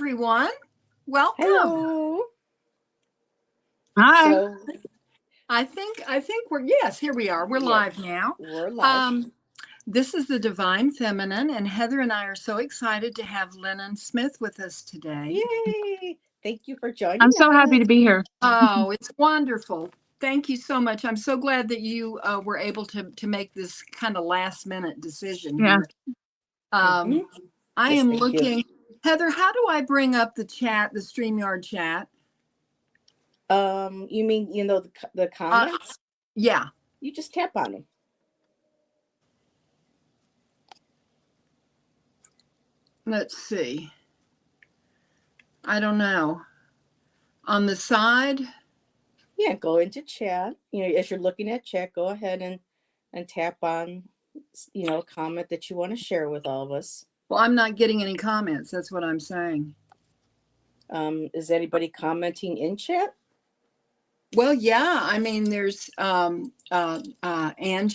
everyone. Welcome. Hello. Hi. So I think yes, here we are. We're live now. we're live. This is the Divine Feminine, and Heather and I are so excited to have Lennon Smith with us today. Yay! Thank you for joining I'm so us. happy to be here. Oh, it's wonderful. Thank you so much. I'm so glad that you were able to make this kind of last minute decision Yeah. here. I Yes, am thank you. looking. Heather, how do I bring up the chat, the StreamYard chat? You mean the comments? Yeah. You just tap on them. Let's see. I don't know. On the side? Yeah, go into chat. As you're looking at chat, go ahead and tap on a comment that you want to share with all of us. Well, I'm not getting any comments. That's what I'm saying. Is anybody commenting in chat? Well, yeah. I mean, there's Ange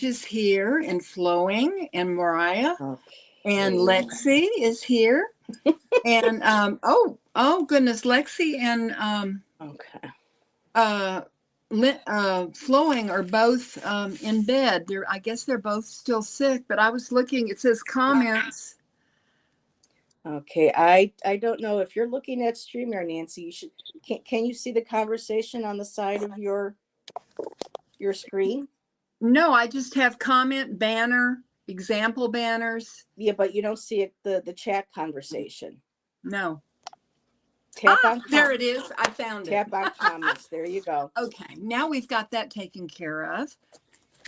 is here, and Flowing, and Mariah, and Lexi is here, and oh goodness, Lexi and Flowing are both in bed. I guess they're both still sick. But I was looking. It says comments. Okay, I don't know if you're looking at StreamYard, Nancy. You should. Can you see the conversation on the side of your screen? No, I just have comment banner, example banners. Yeah, but you don't see it, the chat conversation. No. Tap on there it is. I found it. Tap on comments. There you go. Okay, now we've got that taken care of.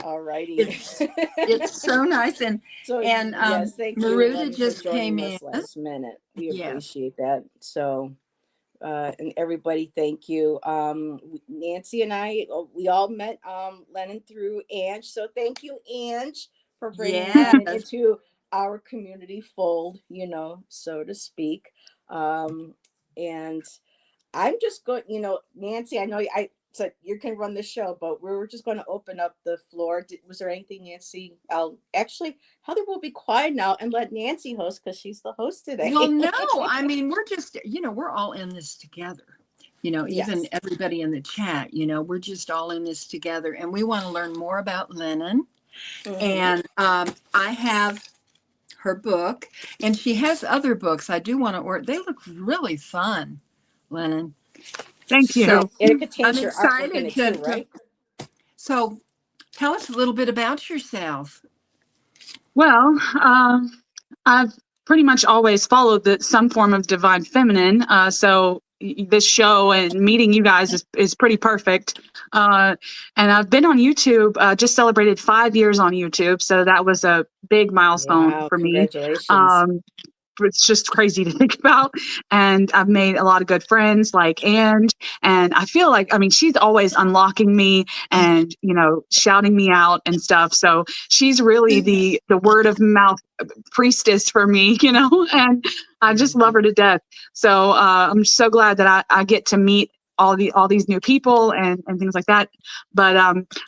All righty. It's so nice. And yes, thank Maruta you just for joining came us in last minute. We Yes. appreciate that. So and everybody, thank you. Nancy and I, we all met Lennon through Ange. So thank you, Ange, for bringing Lennon into our community fold, so to speak. And I'm just going, Nancy, I know I said you can run the show, but we're just going to open up the floor. Was there anything, Nancy? Heather will be quiet now and let Nancy host because she's the host today. Well, no, I mean, we're just, we're all in this together. Even everybody in the chat, we're just all in this together, and we want to learn more about Lennon. And I have her book, and she has other books. I do want to order. They look really fun, Lennon. Thank you. So it contains I'm your artwork in excited it too, right? So tell us a little bit about yourself. Well, I've pretty much always followed some form of divine feminine. So this show and meeting you guys is pretty perfect. And I've been on YouTube, just celebrated 5 years on YouTube. So that was a big milestone for me. Congratulations. It's just crazy to think about. And I've made a lot of good friends like Ange. And I feel like, she's always unlocking me and, shouting me out and stuff. So she's really the word of mouth priestess for me, and I just love her to death. So I'm so glad that I get to meet all these new people and things like that. But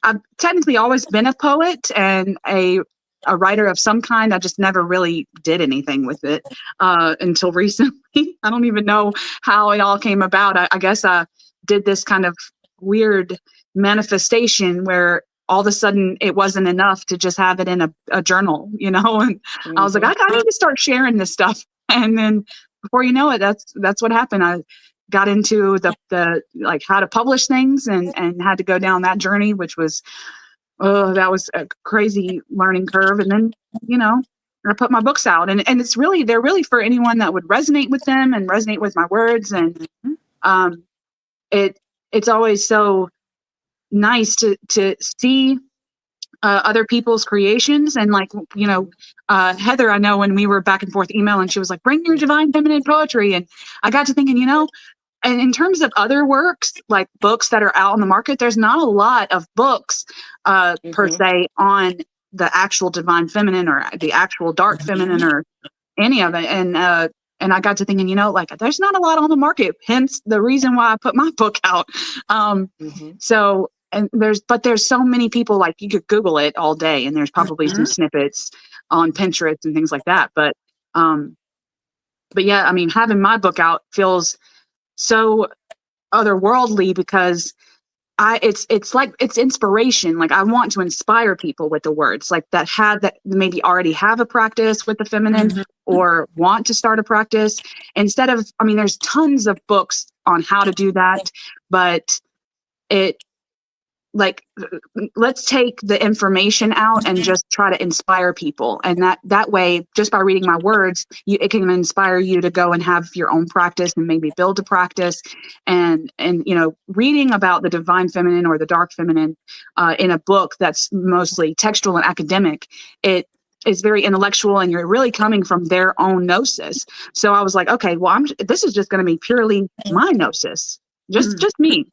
I've technically always been a poet and a writer of some kind. I just never really did anything with it until recently. I don't even know how it all came about. I guess I did this kind of weird manifestation where all of a sudden it wasn't enough to just have it in a journal, and I was like, I need to start sharing this stuff. And then before you know it, that's what happened. I got into the like how to publish things and had to go down that journey, which was that was a crazy learning curve. And then, I put my books out and they're really for anyone that would resonate with them and resonate with my words. And it's always so nice to see other people's creations. And Heather, I know when we were back and forth emailing, she was like, bring your divine feminine poetry. And I got to thinking, and in terms of other works, like books that are out on the market, there's not a lot of books per se on the actual divine feminine or the actual dark feminine or any of it. And I got to thinking, there's not a lot on the market, hence the reason why I put my book out. So, and there's so many people, like you could Google it all day and there's probably some snippets on Pinterest and things like that. But but yeah, I mean, having my book out feels so otherworldly because it's like it's inspiration. Like I want to inspire people with the words like that maybe already have a practice with the feminine or want to start a practice instead of, I mean, there's tons of books on how to do that, but it like let's take the information out and just try to inspire people, and that way, just by reading my words, it can inspire you to go and have your own practice and maybe build a practice. And reading about the divine feminine or the dark feminine in a book that's mostly textual and academic, it is very intellectual, and you're really coming from their own gnosis. So I was like, okay, well, this is just going to be purely my gnosis. Just me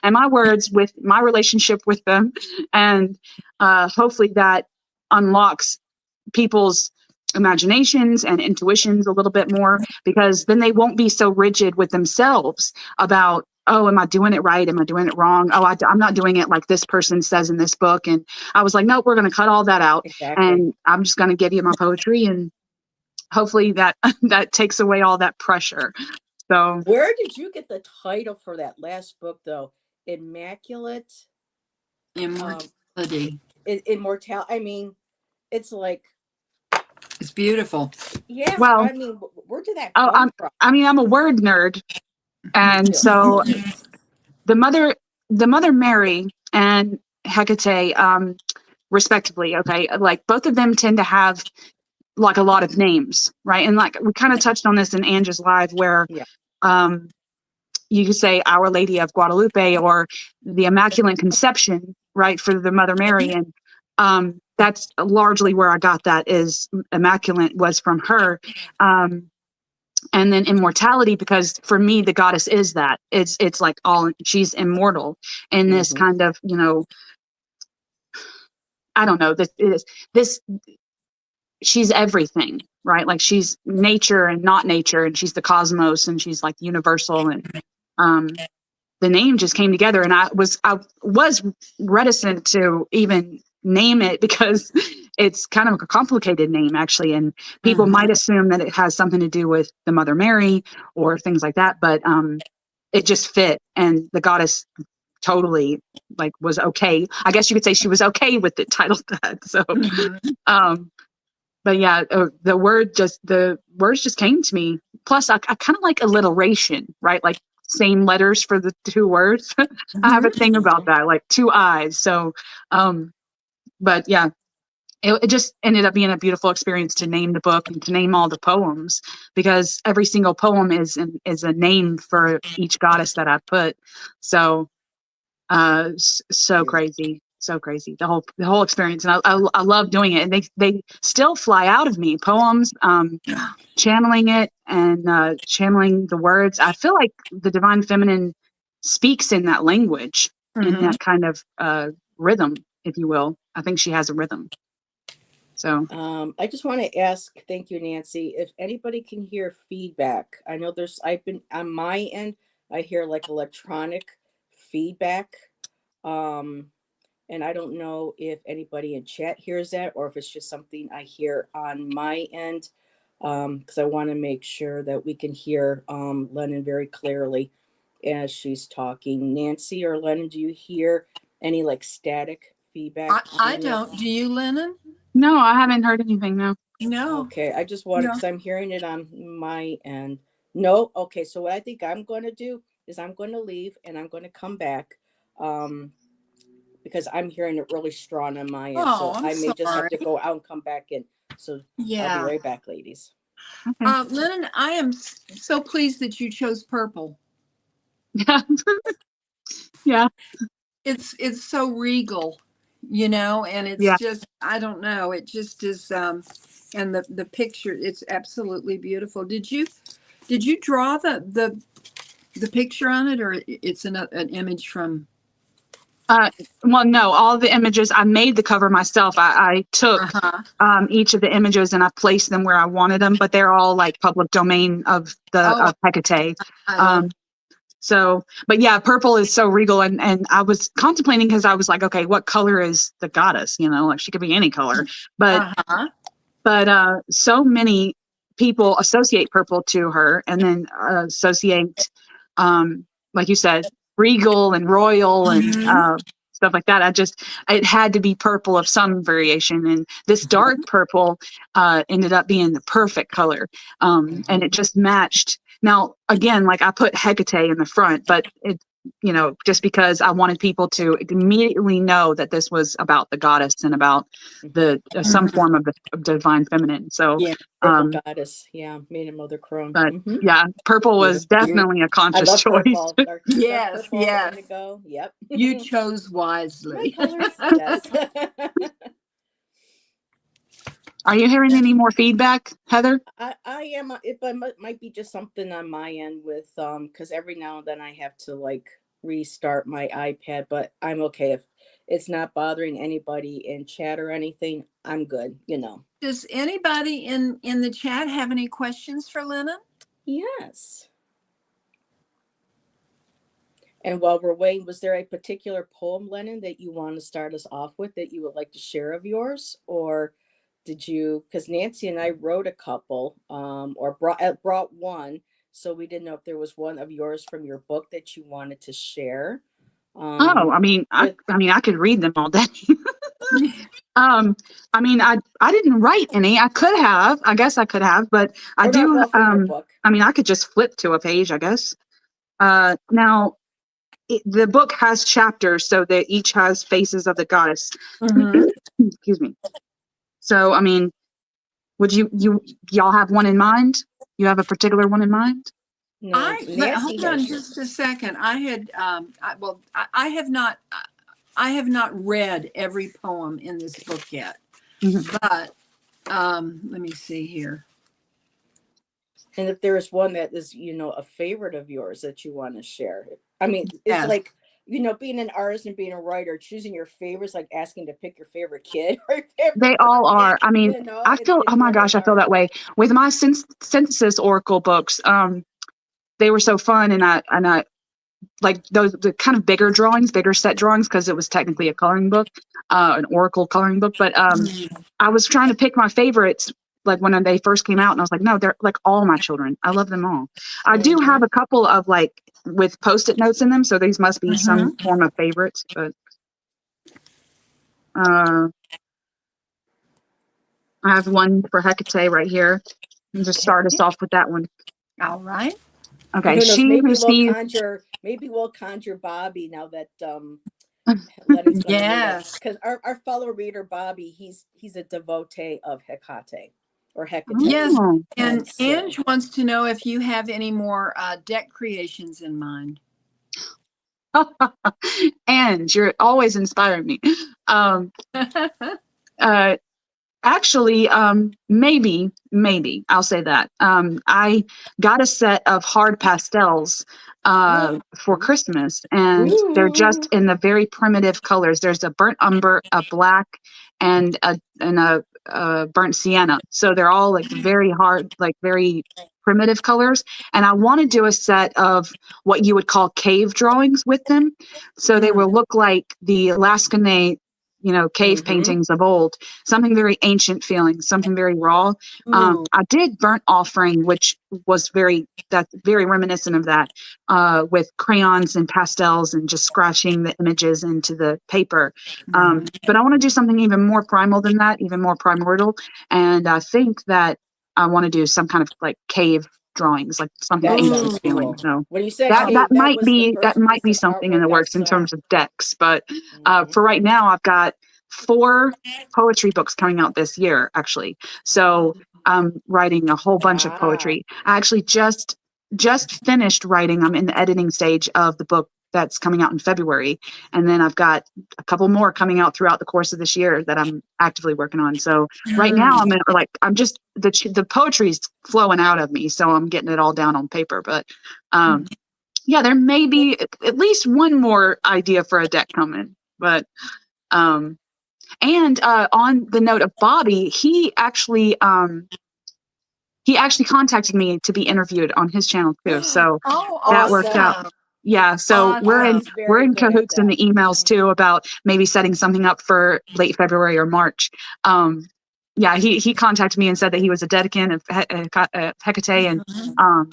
and my words with my relationship with them. And hopefully that unlocks people's imaginations and intuitions a little bit more, because then they won't be so rigid with themselves about, oh, am I doing it right? Am I doing it wrong? Oh, I'm not doing it like this person says in this book. And I was like, nope, we're going to cut all that out. Exactly. And I'm just going to give you my poetry, and hopefully that takes away all that pressure. So where did you get the title for that last book, though? Immaculate Immortality. Immortality. I mean, it's like, it's beautiful. Yeah. Well, I mean, where did that come from? I'm a word nerd, and so the mother Mary and Hecate, respectively. Okay, like both of them tend to have like a lot of names, right? And like we kind of touched on this in Angie's Live, where you could say Our Lady of Guadalupe or the Immaculate Conception, right, for the Mother Mary. And that's largely where I got that, is immaculate was from her. And then immortality, because for me, the goddess is that. It's like she's immortal in this kind of, I don't know, this she's everything, right? Like she's nature and not nature, and she's the cosmos, and she's like universal. And the name just came together, and I was reticent to even name it because it's kind of a complicated name, actually, and people might assume that it has something to do with the Mother Mary or things like that, but it just fit, and the goddess totally like was okay. I guess you could say she was okay with the title that. So but yeah, the words just came to me. Plus I kind of like alliteration, right? Like same letters for the two words. I have a thing about that, like two eyes. So but yeah, it just ended up being a beautiful experience to name the book and to name all the poems, because every single poem is a name for each goddess that I put. So so crazy the whole experience. And I love doing it, and they still fly out of me, poems, channeling it and channeling the words. I feel like the divine feminine speaks in that language, in that kind of rhythm, if you will. I think she has a rhythm. So I just want to ask, thank you, Nancy, if anybody can hear feedback. I know I've been on my end, I hear like electronic feedback. And I don't know if anybody in chat hears that, or if it's just something I hear on my end, because I want to make sure that we can hear Lennon very clearly as she's talking. Nancy or Lennon, do you hear any like static feedback? I don't. Do you, Lennon? No, I haven't heard anything. No. Okay, I just wanted, because I'm hearing it on my end. No. Okay, so what I think I'm going to do is I'm going to leave and I'm going to come back. Because I'm hearing it really strong on my end. So I may just have to go out and come back in. So I'll be right back, ladies. Okay. Lennon, I am so pleased that you chose purple. Yeah. Yeah. It's so regal, and it's just, I don't know, it just is, and the picture, it's absolutely beautiful. Did you draw the picture on it, or it's an image from? Well, no, all the images, I made the cover myself. I took each of the images and I placed them where I wanted them, but they're all like public domain of of Hecate. So, but yeah, purple is so regal. And I was contemplating, because I was like, okay, what color is the goddess? Like she could be any color, but so many people associate purple to her, and then associate, like you said, regal and royal and stuff like that. It had to be purple of some variation, and this dark purple ended up being the perfect color, and it just matched. Now, again, like I put Hecate in the front, but it, just because I wanted people to immediately know that this was about the goddess and about the some form of the divine feminine. So, purple goddess, made a mother crone. But yeah, purple was definitely a conscious choice. Purple. Dark yes, purple, yes. indigo. Yep. You chose wisely. My colors, yes. Are you hearing any more feedback, Heather? I am. It might be just something on my end with because every now and then I have to like restart my iPad, but I'm okay if it's not bothering anybody in chat or anything. I'm good. Does anybody in the chat have any questions for Lennon? Yes. And while we're waiting, was there a particular poem, Lennon, that you want to start us off with that you would like to share of yours, or did you? Because Nancy and I wrote a couple, or brought one, so we didn't know if there was one of yours from your book that you wanted to share. I mean, I could read them all day. I mean, I didn't write any. I could have. I guess I could have, but I do. Book. I mean, I could just flip to a page, I guess. Now, the book has chapters, so they each has faces of the goddess. Excuse me. So, I mean, would y'all have one in mind? You have a particular one in mind? No, hold on just a second. I had, I have not read every poem in this book yet, but let me see here. And if there is one that is, a favorite of yours that you want to share, I mean, it's like, being an artist and being a writer, choosing your favorites, like asking to pick your favorite kid. They all are. I mean, I feel, oh my gosh, I feel that way with my synthesis oracle books. They were so fun, and I like the kind of bigger set drawings, because it was technically a coloring book, an oracle coloring book. But I was trying to pick my favorites, like when they first came out, and I was like, no, they're like all my children. I love them all. I do have a couple of like with Post-it notes in them, so these must be some form of favorites. But I have one for Hecate right here. And just start us off with that one. All right. Okay. Maybe we'll conjure Bobby now that yes, because our fellow reader Bobby, he's a devotee of Hecate or Hecate. Yes, and Ange wants to know if you have any more deck creations in mind. Ange, you're always inspiring me. Actually, maybe I'll say that. I got a set of hard pastels for Christmas, and they're just in the very primitive colors. There's a burnt umber, a black, and a burnt sienna. So they're all like very hard, like very primitive colors. And I want to do a set of what you would call cave drawings with them. So they will look like the Alaskan cave paintings of old, something very ancient feeling, something very raw. I did burnt offering, which was that's very reminiscent of that, with crayons and pastels and just scratching the images into the paper. But I want to do something even more primal than that, even more primordial. And I think that I want to do some kind of like cave drawings, like something ancient feeling. So when you said that might be something in the works in terms of decks. But for right now, I've got 4 poetry books coming out this year, actually. So I'm writing a whole bunch of poetry. I actually just finished writing. I'm in the editing stage of the book that's coming out in February, and then I've got a couple more coming out throughout the course of this year that I'm actively working on. So right now I'm just the poetry's flowing out of me, so I'm getting it all down on paper. But yeah, there may be at least one more idea for a deck coming. But and on the note of Bobby, he actually contacted me to be interviewed on his channel too. So that worked out. Yeah, so we're in cahoots in the emails too about maybe setting something up for late February or March. yeah, he contacted me and said that he was a dedicant of Hecate, and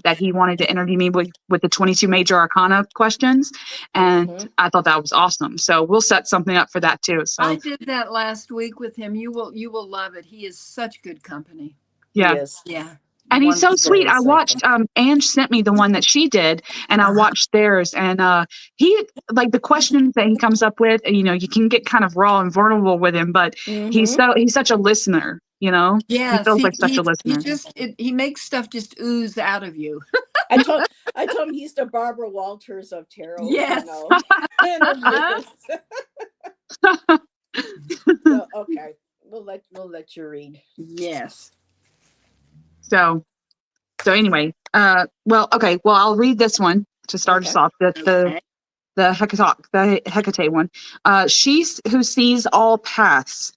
that he wanted to interview me with the 22 major arcana questions. And I thought that was awesome. So we'll set something up for that too. So I did that last week with him. You will love it. He is such good company. yeah. Yes. Yeah. And he's so Wonderful. sweet. I watched, Ange sent me the one that she did, and I watched theirs. And he, like, the questions that he comes up with, you know, you can get kind of raw and vulnerable with him, but he's such a listener, you know? He Yes, feels like such a he listener. just he makes stuff just ooze out of you. I told him he's the Barbara Walters of tarot, Yes. interviews. So okay, we'll let you read. Yes. So anyway, well, okay, well, I'll read this one to start us off. The Hecate one. She who sees all paths.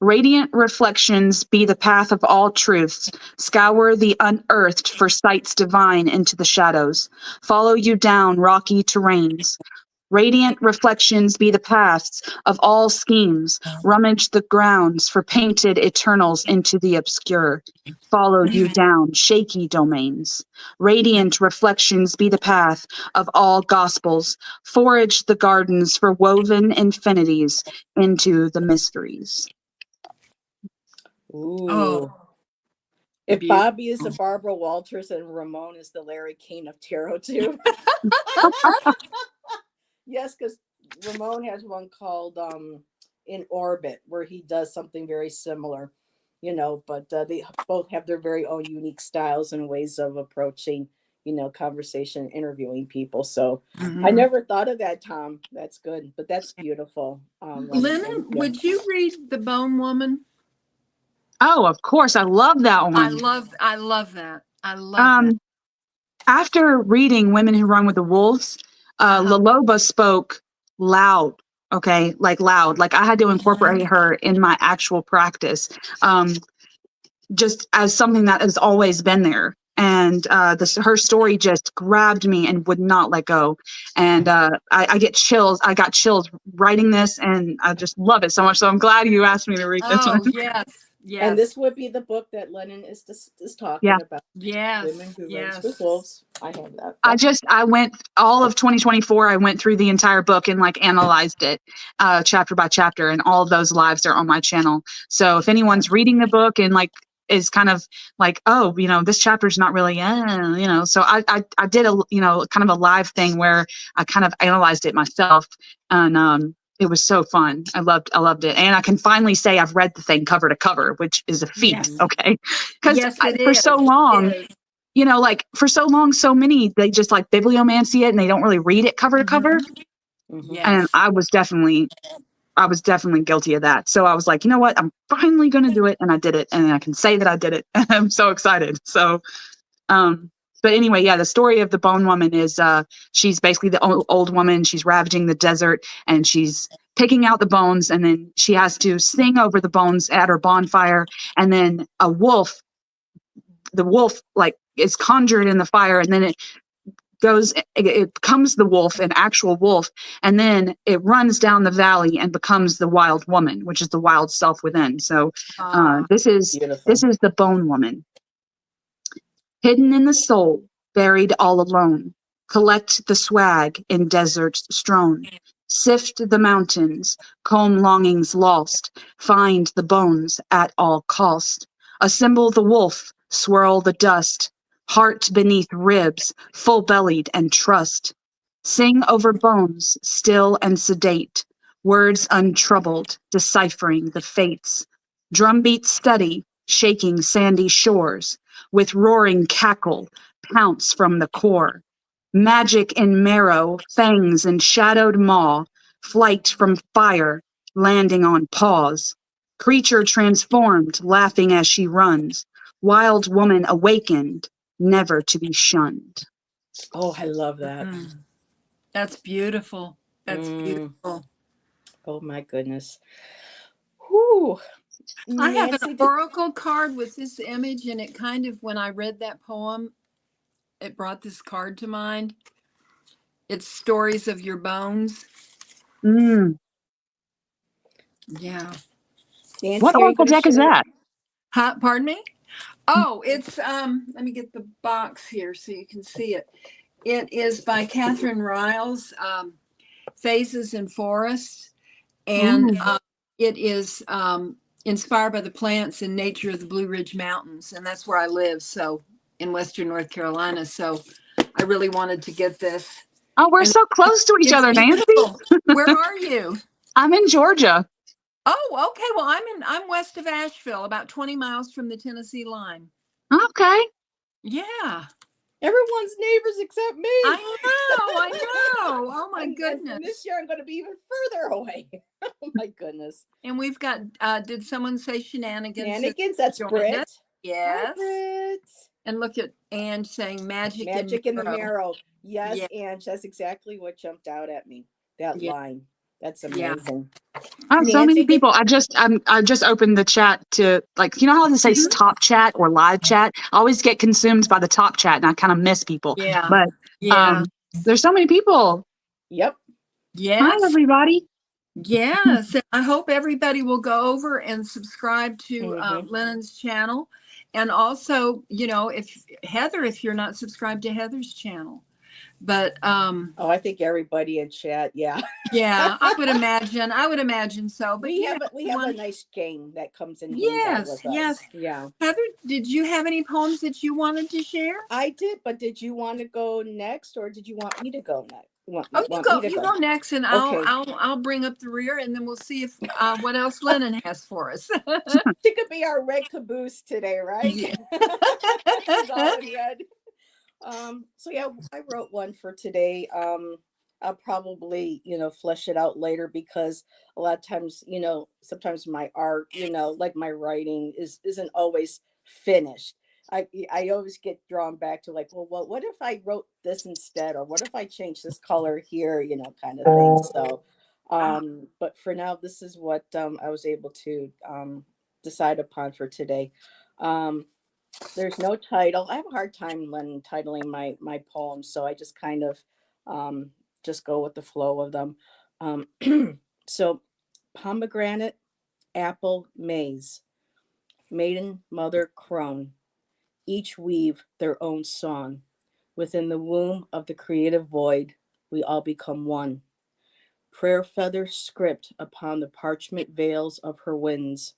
Radiant reflections be the path of all truths. Scour the unearthed for sights divine into the shadows. Follow you down rocky terrains. Radiant reflections be the paths of all schemes. Rummage the grounds for painted eternals into the obscure. Follow you down shaky domains. Radiant reflections be the path of all gospels. Forage the gardens for woven infinities into the mysteries. Ooh. Oh. If Bobby is the Barbara Walters and Ramon is the Larry King of tarot too. Yes, because Ramon has one called In Orbit, where he does something very similar, you know, but they both have their very own unique styles and ways of approaching, you know, conversation, interviewing people. So I never thought of that, Tom. That's good, but that's beautiful. Lennon, would you read The Bone Woman? Oh, of course. I love that one. I love that. I love that. After reading Women Who Run with the Wolves, La Loba spoke loud. Okay, like loud. Like I had to incorporate her in my actual practice, just as something that has always been there. And her story just grabbed me and would not let go. And I get chills. I got chills writing this, and I just love it so much. So I'm glad you asked me to read this one. Yes. Yes. And this would be the book that Lennon is talking about. Yes. Women Who Run with Wolves. I have that. I went all of 2024. I went through the entire book and like analyzed it chapter by chapter, and all of those lives are on my channel. So if anyone's reading the book and like is kind of like, oh, you know, this chapter's not really, you know, so I did a, you know, kind of a live thing where I kind of analyzed it myself, and it was so fun. I loved it. And I can finally say I've read the thing cover to cover, which is a feat. Yes. Okay. Because for so long, you know, like for so long, so many, they just like bibliomancy it and they don't really read it cover to cover. Yes. And I was definitely guilty of that. So I was like, you know what? I'm finally going to do it. And I did it. And I can say that I did it. And I'm so excited. So, but anyway, yeah, the story of the Bone Woman is she's basically the old woman. She's ravaging the desert and she's picking out the bones, and then she has to sing over the bones at her bonfire. And then the wolf like is conjured in the fire, and then it becomes the wolf, an actual wolf, and then it runs down the valley and becomes the wild woman, which is the wild self within. So this is the Bone Woman. Hidden in the soul, buried all alone, collect the swag in deserts strown, sift the mountains, comb longings lost, find the bones at all cost, assemble the wolf, swirl the dust, heart beneath ribs, full-bellied and trust. Sing over bones, still and sedate, words untroubled, deciphering the fates. Drumbeat steady, shaking sandy shores, with roaring cackle, pounce from the core. Magic in marrow, fangs in shadowed maw, flight from fire, landing on paws. Creature transformed, laughing as she runs. Wild woman awakened, never to be shunned. Oh, I love that. That's beautiful. That's beautiful. Oh my goodness. Whew. I have an oracle card with this image, and it kind of, when I read that poem, it brought this card to mind. It's Stories of Your Bones. Yeah. Nancy, What are you oracle going to deck is share? that? Huh, pardon me? Oh, it's let me get the box here so you can see it. It is by Catherine Riles, Phases and Forests, and Ooh. it is inspired by the plants and nature of the Blue Ridge Mountains, and that's where I live. So in Western North Carolina, so I really wanted to get this. Oh, we're And so close to each it's other, Nancy. beautiful. Where are you? I'm in Georgia. Oh, okay. Well, I'm west of Asheville, about 20 miles from the Tennessee line. Okay. Yeah. Everyone's neighbors except me. I know. Oh my and goodness. this year I'm going to be even further away. Oh my goodness. And we've got did someone say shenanigans? Shenanigans, that's Britt. Us? Yes. Hi, Britt. And look at Ange saying magic in the marrow. Yes, yeah. Ange, that's exactly what jumped out at me. That line. That's amazing. I have so many people. I just opened the chat to, like, you know how they say top chat or live chat? I always get consumed by the top chat and I kind of miss people. Yeah. But there's so many people. Yep. Yes. Hi, everybody. Yes. I hope everybody will go over and subscribe to Lennon's channel. And also, you know, if you're not subscribed to Heather's channel. But I think everybody in chat, yeah. Yeah, I would imagine so. But we have a nice gang that comes in. Yes, yes. Yeah. Heather, did you have any poems that you wanted to share? I did, but did you want to go next, or did you want me to go next? You go next, and I'll bring up the rear, and then we'll see if what else Lennon has for us. She could be our red caboose today, right? Yeah. She's all in red. So yeah, I wrote one for today. I'll probably, flesh it out later, because a lot of times, sometimes my art, like my writing isn't always finished. I always get drawn back to, like, well, what if I wrote this instead, or what if I changed this color here, kind of thing. So, but for now, this is what I was able to decide upon for today. There's no title. I have a hard time when titling my poems, so I just kind of just go with the flow of them. So, pomegranate, apple, maize, maiden, mother, crone, each weave their own song. Within the womb of the creative void, we all become one. Prayer feathers script upon the parchment veils of her winds,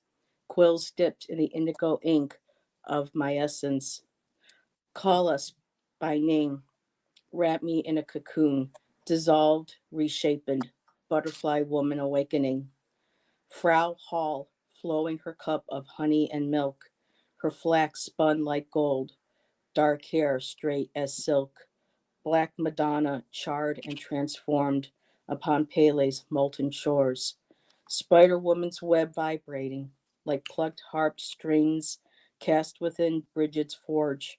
quills dipped in the indigo ink of my essence. Call us by name, wrap me in a cocoon, dissolved, reshapen, butterfly woman awakening. Frau Hall, flowing her cup of honey and milk, her flax spun like gold, dark hair straight as silk, black Madonna charred and transformed upon Pele's molten shores. Spider woman's web vibrating like plucked harp strings cast within Bridget's forge.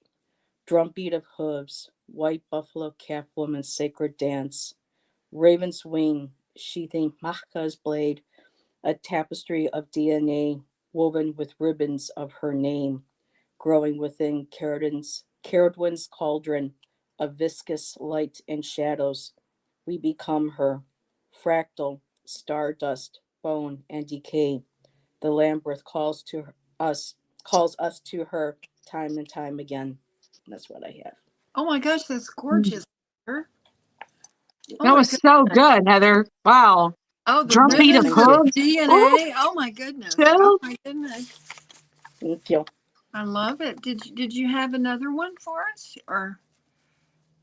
Drumbeat of hooves, white buffalo calf woman's sacred dance. Raven's wing sheathing Machka's blade, a tapestry of DNA woven with ribbons of her name, growing within Caradwin's cauldron of viscous light and shadows. We become her, fractal, stardust, bone, and decay. The Lambeth calls us to her time and time again. That's what I have. Oh my gosh, that's gorgeous. That was so good, Heather. Wow. Oh, the Drumbeat of hooves. DNA. Ooh. Oh my goodness. Chill. Oh my goodness. Thank you. I love it. Did you have another one for us, or?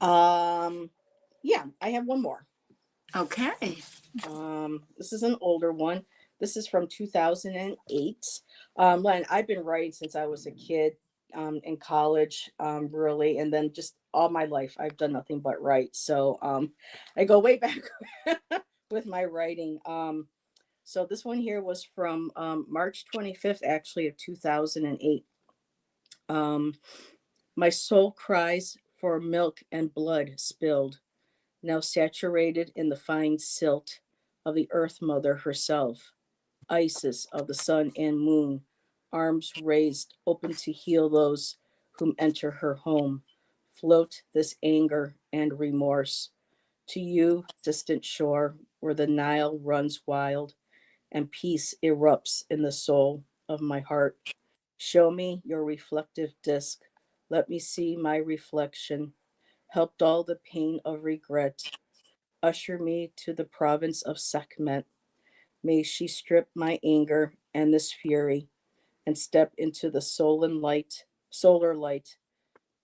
Yeah, I have one more. Okay. This is an older one. This is from 2008. Len, I've been writing since I was a kid, in college, really, and then just all my life I've done nothing but write. So I go way back with my writing. So this one here was from March 25th, actually, of 2008. My soul cries for milk and blood spilled, now saturated in the fine silt of the earth mother herself, Isis of the sun and moon, arms raised, open to heal those whom enter her home. Float this anger and remorse to you, distant shore, where the Nile runs wild and peace erupts in the soul of my heart. Show me your reflective disk. Let me see my reflection. Help dull the pain of regret. Usher me to the province of Sekhmet. May she strip my anger and this fury and step into the solar light.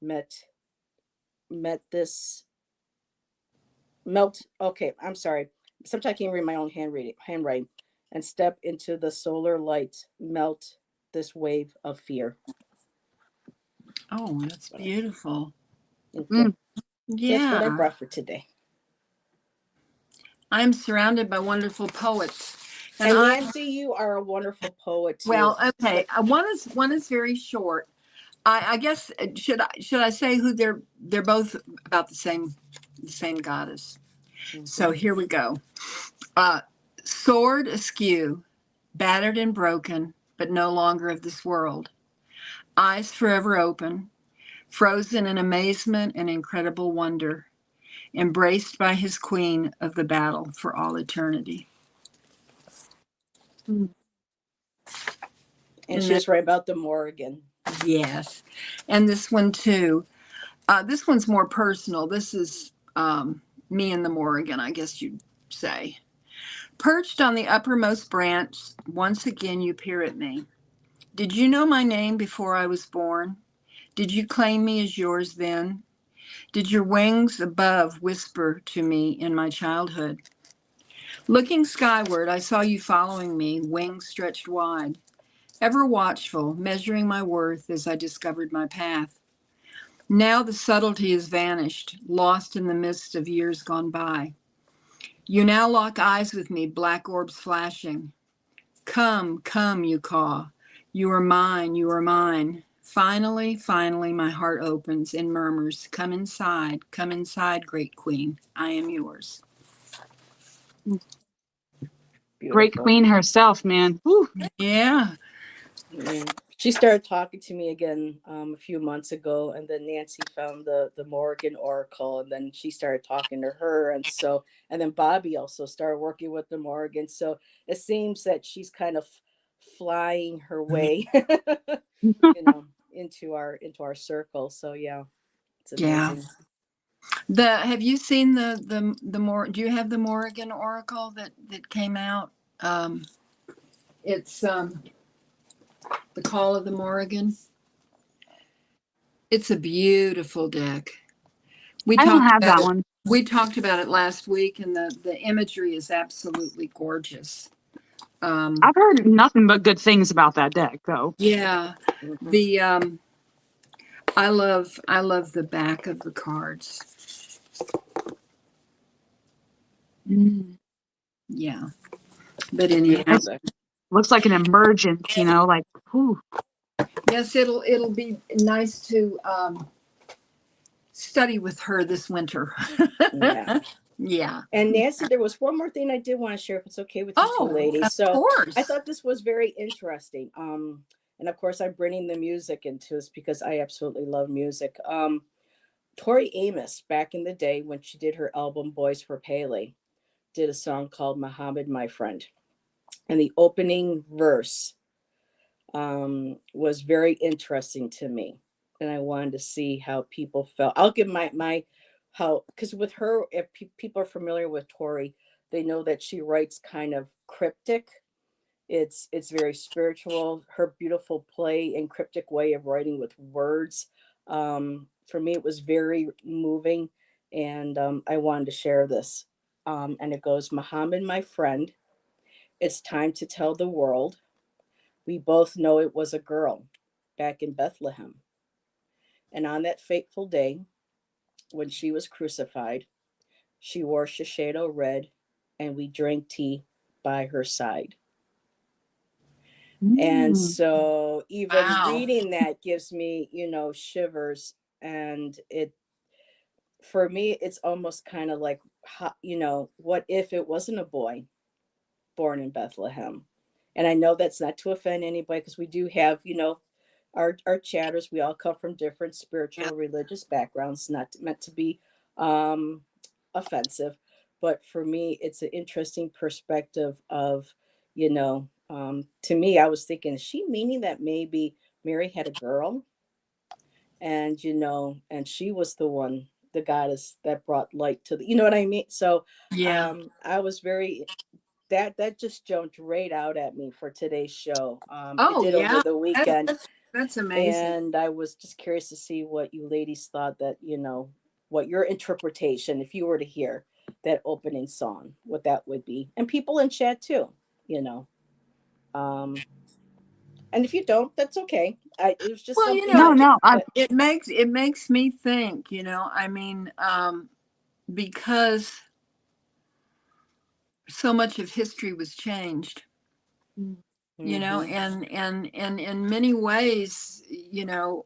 Met met this melt. Okay, I'm sorry. Sometimes I can't read my own handwriting. And step into the solar light. Melt this wave of fear. Oh, that's beautiful. Thank you. That's what I Yeah. brought for today. I'm surrounded by wonderful poets. And Nancy, you are a wonderful poet too. Well, okay. One is very short. I guess should I say who they're both about the same goddess. Mm-hmm. So here we go. Sword askew, battered and broken, but no longer of this world. Eyes forever open, frozen in amazement and incredible wonder, embraced by his queen of the battle for all eternity. And she was right about the Morrigan. Yes. And this one too. This one's more personal. This is me and the Morrigan, I guess you'd say. Perched on the uppermost branch, once again you peer at me. Did you know my name before I was born? Did you claim me as yours then? Did your wings above whisper to me in my childhood? Looking skyward, I saw you following me, wings stretched wide, ever watchful, measuring my worth as I discovered my path. Now the subtlety has vanished, lost in the mist of years gone by. You now lock eyes with me, black orbs flashing. Come, come, you call. You are mine, you are mine. Finally, finally, my heart opens and murmurs, come inside, great queen. I am yours. Beautiful. Great queen herself, man. Whew. Yeah. Yeah. She started talking to me again a few months ago, and then Nancy found the Morrigan Oracle, and then she started talking to her, and then Bobby also started working with the Morrigan. So it seems that she's kind of flying her way, into our circle. So yeah, it's amazing. Yeah. Have you seen do you have the Morrigan Oracle that came out? It's The Call of the Morrigan. It's a beautiful deck. I don't have that one. We talked about it last week, and the imagery is absolutely gorgeous. I've heard nothing but good things about that deck, though. Yeah, the I love the back of the cards. Yeah, but anyhow, looks like an emergence, like. Whew. Yes, it'll be nice to study with her this winter. Yeah. Yeah. And Nancy, there was one more thing I did want to share, if it's okay with you two ladies. Of course. I thought this was very interesting. And of course, I'm bringing the music into this because I absolutely love music. Tori Amos, back in the day when she did her album Boys for Pele, did a song called Muhammad, My Friend. And the opening verse was very interesting to me. And I wanted to see how people felt. I'll give my how, because with her, if people are familiar with Tori, they know that she writes kind of cryptic. It's very spiritual. Her beautiful play and cryptic way of writing with words. For me, it was very moving, and I wanted to share this. And it goes, Muhammad, my friend, it's time to tell the world. We both know it was a girl back in Bethlehem. And on that fateful day, when she was crucified, she wore Shiseido red, and we drank tea by her side. And so even reading that gives me, shivers. And for me, it's almost kind of like, what if it wasn't a boy born in Bethlehem? And I know that's not to offend anybody, because we do have, our chatters. We all come from different spiritual, religious backgrounds, not meant to be offensive. But for me, it's an interesting perspective of, you know, to me, I was thinking, is she meaning that maybe Mary had a girl? And, you know, and she was the one, the goddess that brought light to the, you know what I mean? So Yeah. I was very, that just jumped right out at me for today's show. It Oh did over yeah. the That, weekend. that's amazing. And I was just curious to see what you ladies thought, that, you know, what your interpretation, if you were to hear that opening song, what that would be. And people in chat too, you know. Um, and if you don't, that's okay. It was just Well, you something know, No, that, no, that it makes me think, you know, I mean, because so much of history was changed, you know, hmm and in many ways, you know,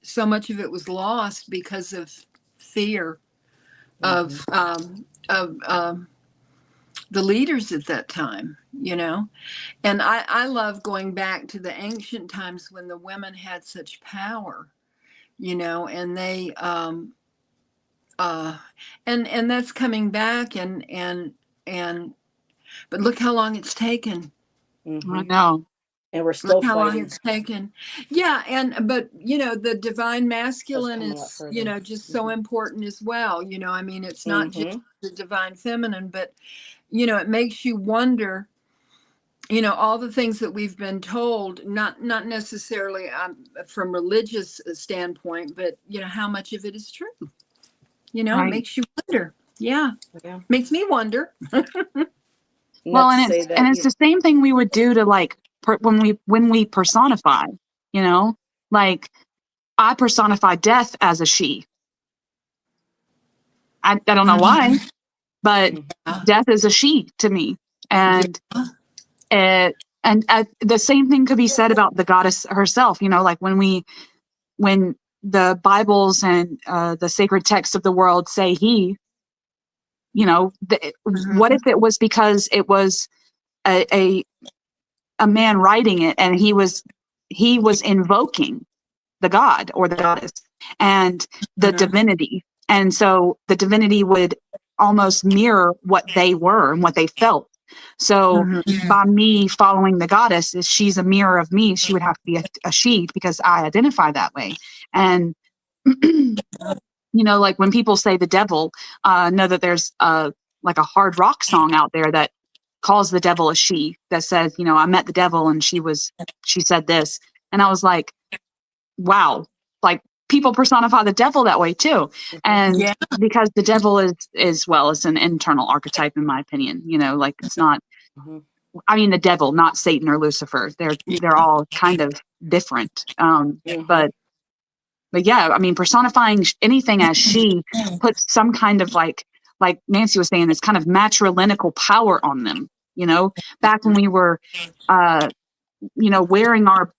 so much of it was lost because of fear hmm of the leaders at that time, you know. And I love going back to the ancient times when the women had such power, you know, and they uh and that's coming back and but look how long it's taken. I hmm know. and we're Look still how long fighting. it's taken. Yeah, and but you know, the divine Let's masculine come a lot is, you further. know, just so important as well. You know, I mean, it's not just hmm the divine feminine, but you know, it makes you wonder, you know, all the things that we've been told, not necessarily from religious standpoint, but you know, how much of it is true. You know, it Right. makes you wonder. Yeah, Yeah. makes me wonder. Well, Not to say and that it's you. the same thing we would do to like when we personify, you know, like I personify death as a she. I don't know why, but Mhm. death is a she to me, Yeah. and it and the same thing could be said about the goddess herself. You know, like when the Bibles and the sacred texts of the world say he, you know, what Mhm. if it was because it was a, a a man writing it and he was invoking the god or the goddess and the Mhm. divinity, and so the divinity would almost mirror what they were and what they felt. So Mhm. by me following the goddess, if she's a mirror of me, she would have to be a she because I identify that way. And you know, like when people say the devil, know that there's like a hard rock song out there that calls the devil a she, that says, you know, I met the devil and she said this. And I was like, wow, like people personify the devil that way too. Mhm. And Yeah. because the devil is well, it's an internal archetype in my opinion, you know, like it's not, Mhm. I mean, the devil, not Satan or Lucifer. They're all kind of different. Mhm. But yeah, I mean, personifying anything as she puts some kind of like Nancy was saying, this kind of matrilineal power on them. You know, back when we were, uh, you know, wearing our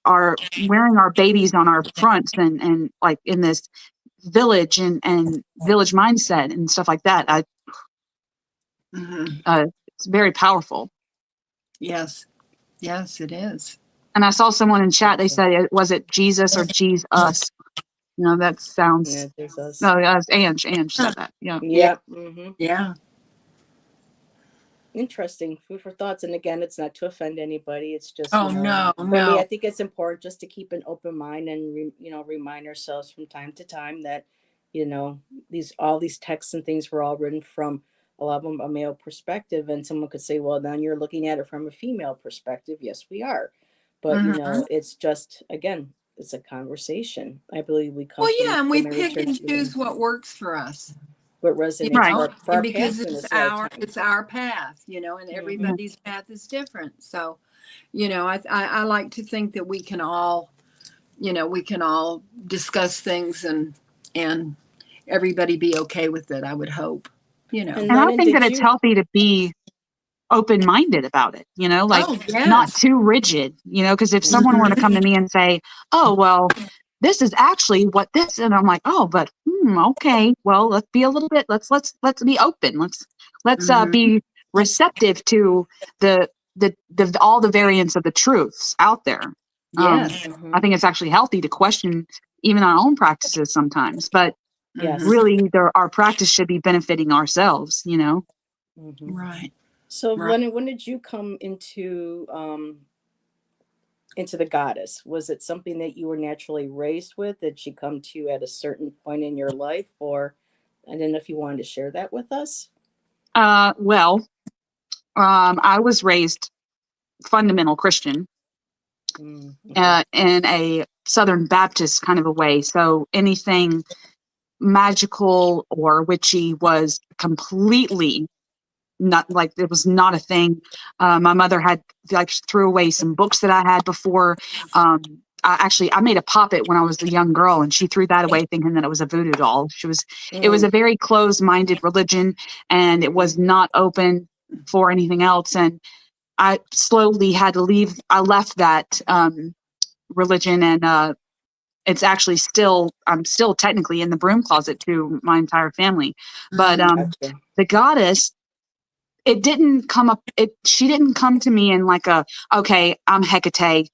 babies on our fronts and like in this village and village mindset and stuff like that. Mhm. It's very powerful. Yes. Yes, it is. And I saw someone in chat. They said, was it Jesus or Jesus us? You know, that sounds. Yeah, there's us. No, Ange. Ange Huh. said that. Yeah. Yeah. Yeah. hmm Yeah. Interesting. Food for thoughts. And again, it's not to offend anybody. It's just, Oh no, for me, I no. think it's important just to keep an open mind and remind ourselves from time to time that, you know, these all these texts and things were all written from a lot of them a male perspective. And someone could say, well, then you're looking at it from a female perspective. Yes, we are. But Mhm. it's just, again, it's a conversation. I believe we come Well, from yeah, and we wisdom and pick return and to wisdom. choose what works for us, What you resonates Right. know, for and our because path in this lifetime. it's our path, you know, and hmm Yeah. everybody's path is different. So, you know, I like to think that we can all, you know, we can all discuss things and everybody be okay with it. I would hope, you know. And And I Lennon, think that did it's you? healthy to be open minded about it, you know, like Oh not yes. too rigid, you know, because if someone were to Mhm. come to me and say, oh, well, this is actually what this, and I'm like, oh, but okay, well, let's be a little bit, let's be open. Let's Mhm. be receptive to the all the variants of the truths out there. Yes. I hmm think it's actually healthy to question even our own practices sometimes, but Yes. Mhm. really our practice should be benefiting ourselves, you know. hmm Right. So, Right. Lennon, when did you come into the goddess? Was it something that you were naturally raised with? Did she come to you at a certain point in your life, or I don't know if you wanted to share that with us. Well, I was raised fundamental Christian Okay. in a Southern Baptist kind of a way. So anything magical or witchy was completely not, like, it was not a thing. My mother had, like, threw away some books that I had before. I made a poppet when I was a young girl, and she threw that away thinking that it was a voodoo doll. It was Mm, a very closed-minded religion, and it was not open for anything else. And I slowly had to leave. I left that religion, and it's actually still, I'm still technically in the broom closet to my entire family. But gotcha. the goddess, it didn't come up. She didn't come to me in like a, okay, I'm Hecate,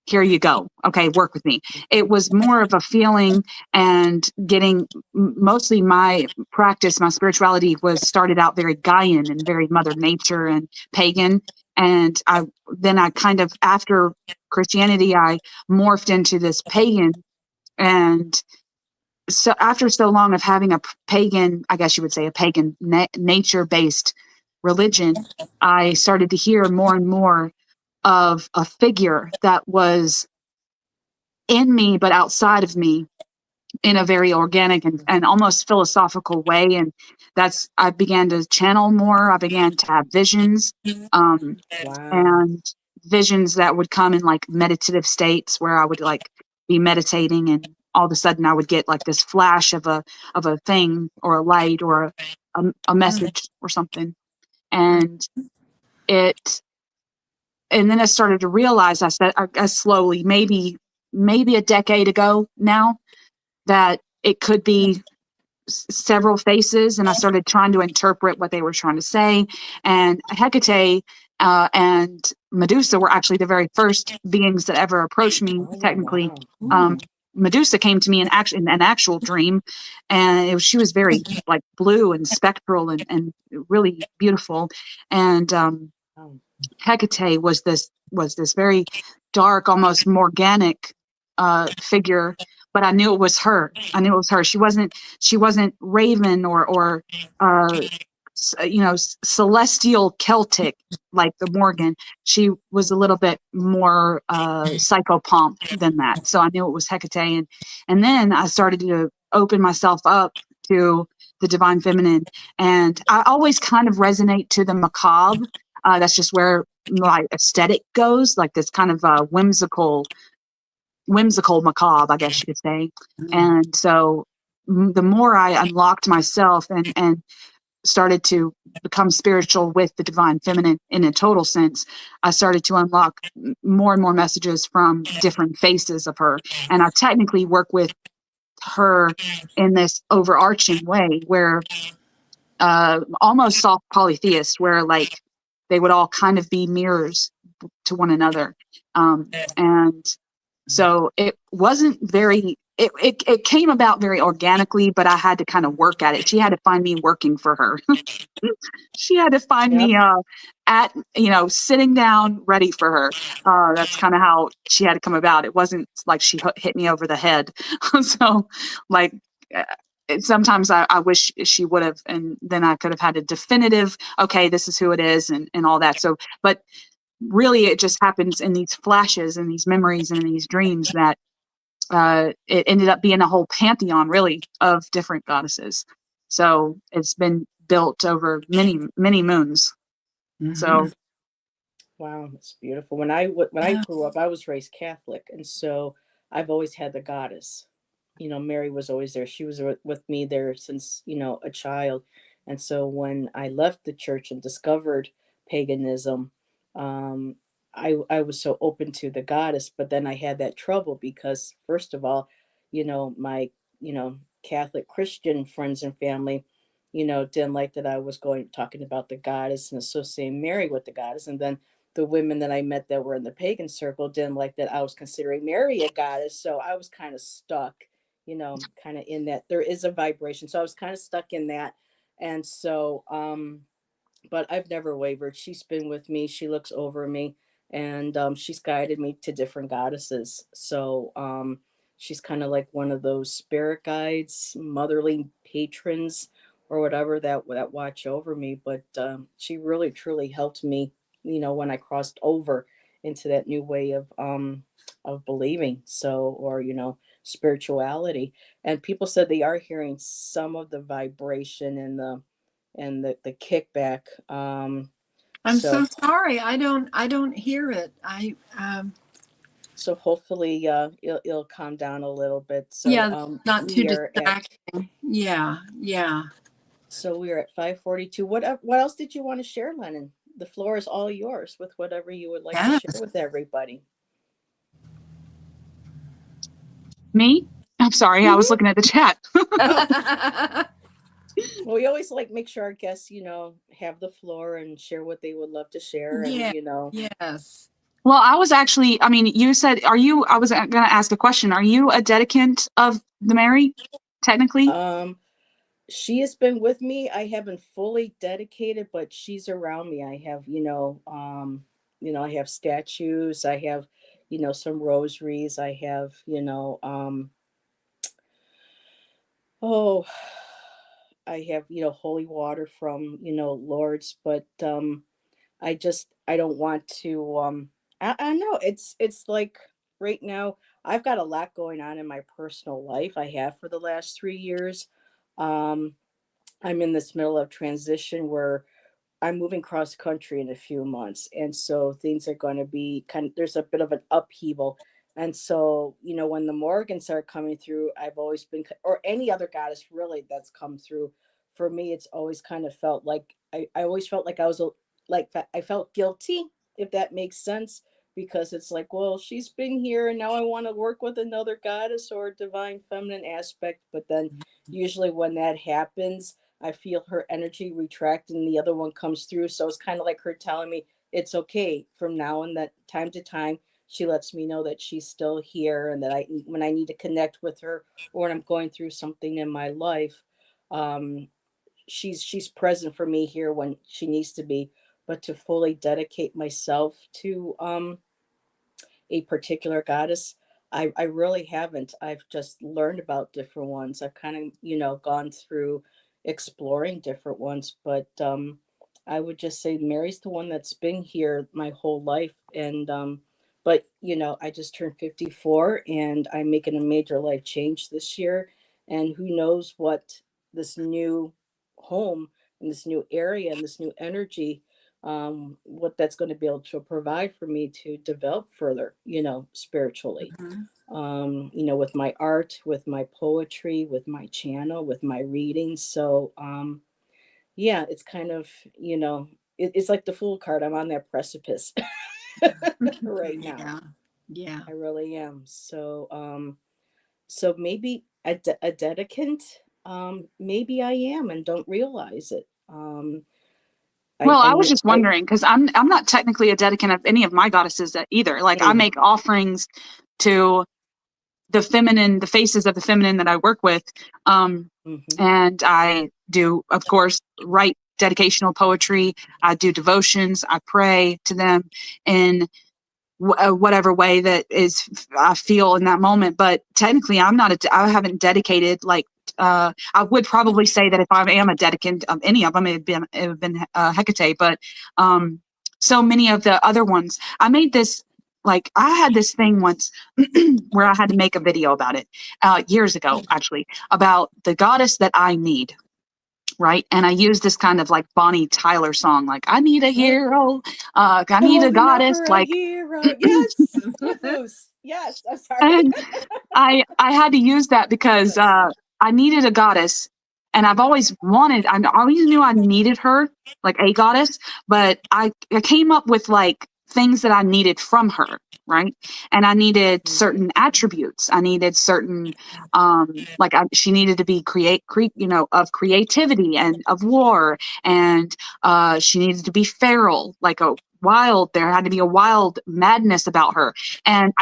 here you go. Okay, work with me. It was more of a feeling, and getting, mostly my practice, my spirituality was started out very Gaian and very Mother Nature and pagan. And I kind of, after Christianity, I morphed into this pagan. And so after so long of having a pagan, I guess you would say a pagan nature based religion, I started to hear more and more of a figure that was in me but outside of me, in a very organic and almost philosophical way. And I began to channel more. I began to have visions, um, Wow. and visions that would come in like meditative states where I would like be meditating, and all of a sudden I would get like this flash of a thing or a light or a message or something. And it and then I started to realize, I slowly, maybe a decade ago now, that it could be several faces, and I started trying to interpret what they were trying to say. And Hecate and Medusa were actually the very first beings that ever approached me. Oh, Technically, wow. um, Medusa came to me in an actual dream, and she was very like blue and spectral and really beautiful. And Wow. Hecate was this very dark, almost Morganic figure, but I knew it was her. I knew it was her. She wasn't Raven or uh, celestial Celtic like the Morgan. She was a little bit more psychopomp than that. So I knew it was Hecate, and then I started to open myself up to the divine feminine, and I always kind of resonate to the macabre. That's just where my aesthetic goes, like this kind of whimsical macabre, I guess you could say. And so the more I unlocked myself and started to become spiritual with the divine feminine in a total sense, I started to unlock more and more messages from different faces of her. And I technically work with her in this overarching way where almost soft polytheist, where like they would all kind of be mirrors to one another. And so it wasn't very, it came about very organically, but I had to kind of work at it. She had to find me working for her. She had to find Yep. me sitting down ready for her. That's kind of how she had to come about. It wasn't like she hit me over the head. So like uh, sometimes I wish she would have, and then I could have had a definitive, okay, this is who it is, and all that. So but really it just happens in these flashes and these memories and these dreams that it ended up being a whole pantheon really of different goddesses. So it's been built over many, many moons. So Wow, that's beautiful. When I grew up, I was raised Catholic, and so I've always had the goddess. Mary was always there. She was with me there since a child, and so when I left the church and discovered paganism, um, I was so open to the goddess. But then I had that trouble because, first of all, my Catholic Christian friends and family, didn't like that I was going talking about the goddess and associating Mary with the goddess, and then the women that I met that were in the pagan circle didn't like that I was considering Mary a goddess. So I was kind of stuck, kind of in that there is a vibration. So I was kind of stuck in that. And so but I've never wavered. She's been with me. She looks over me, and she's guided me to different goddesses. So she's kind of like one of those spirit guides, motherly patrons, or whatever that watch over me. But she really truly helped me, when I crossed over into that new way of believing. So, or spirituality. And people said they are hearing some of the vibration and the kickback. I'm so So sorry. I don't hear it. so hopefully it'll calm down a little bit. So Yeah, not too we are at distracting. Yeah, yeah. so we are at 5:42. What else did you want to share, Lennon? The floor is all yours with whatever you would like to Yes. share with everybody. Me? I'm sorry, I was looking at the chat. Well, we always like make sure our guests, have the floor and share what they would love to share, and Yeah, yes. Well, I was actually, I mean, you said, I was going to ask a question. Are you a dedicant of the Mary, technically? She has been with me. I haven't fully dedicated, but she's around me. I have, I have statues. I have, some rosaries. I have, oh, I have, holy water from, Lords, but I don't want to I know it's like right now I've got a lot going on in my personal life. I have for the last 3 years. Um I'm in this middle of transition where I'm moving cross country in a few months. And so things are going to be there's a bit of an upheaval. And so, when the Morgans are coming through, I've always been, or any other goddess really that's come through, for me, it's always kind of felt like, I always felt like I felt guilty, if that makes sense, because it's like, well, she's been here and now I want to work with another goddess or a divine feminine aspect. But then usually when that happens, I feel her energy retract and the other one comes through. So it's kind of like her telling me it's okay from now and that time to time. She lets me know that she's still here and that when I need to connect with her or when I'm going through something in my life, um, she's present for me here when she needs to be. But to fully dedicate myself to a particular goddess, I really haven't. I've just learned about different ones. I've kind of, gone through exploring different ones, but I would just say Mary's the one that's been here my whole life. And but I just turned 54 and I'm making a major life change this year. And who knows what this new home and this new area and this new energy, what that's going to be able to provide for me to develop further, spiritually, Mhm. with my art, with my poetry, with my channel, with my readings. So, yeah, it's kind of, it's like the fool card. I'm on that precipice right now. Yeah, yeah. I really am. So, so maybe a dedicant, maybe I am and don't realize it. Well, I I was know just wondering because I'm not technically a dedicant of any of my goddesses either. Like I mm, make offerings to the faces of the feminine that I work with. mhm, And I do, of course, write dedicational poetry. I do devotions. I pray to them in whatever way that is I feel in that moment. But technically, I haven't dedicated like. I would probably say that if I am a dedicant of any of them, it would have been Hecate. But so many of the other ones, I made this. Like I had this thing once where I had to make a video about it years ago, actually, about the goddess that I need. Right. And I used this kind of like Bonnie Tyler song, like, I need a mm. hero. I need a Holding out goddess. for a Like, hero. Yes. Footloose. Yes. I'm sorry. and I had to use that because That's it. I needed a goddess. And I've always wanted, I always knew I needed her, like a goddess, but I came up with like things that I needed from her. Right. And I needed certain attributes. I needed certain, she needed to be of creativity and of war. And she needed to be feral, like a wild, there had to be a wild madness about her. And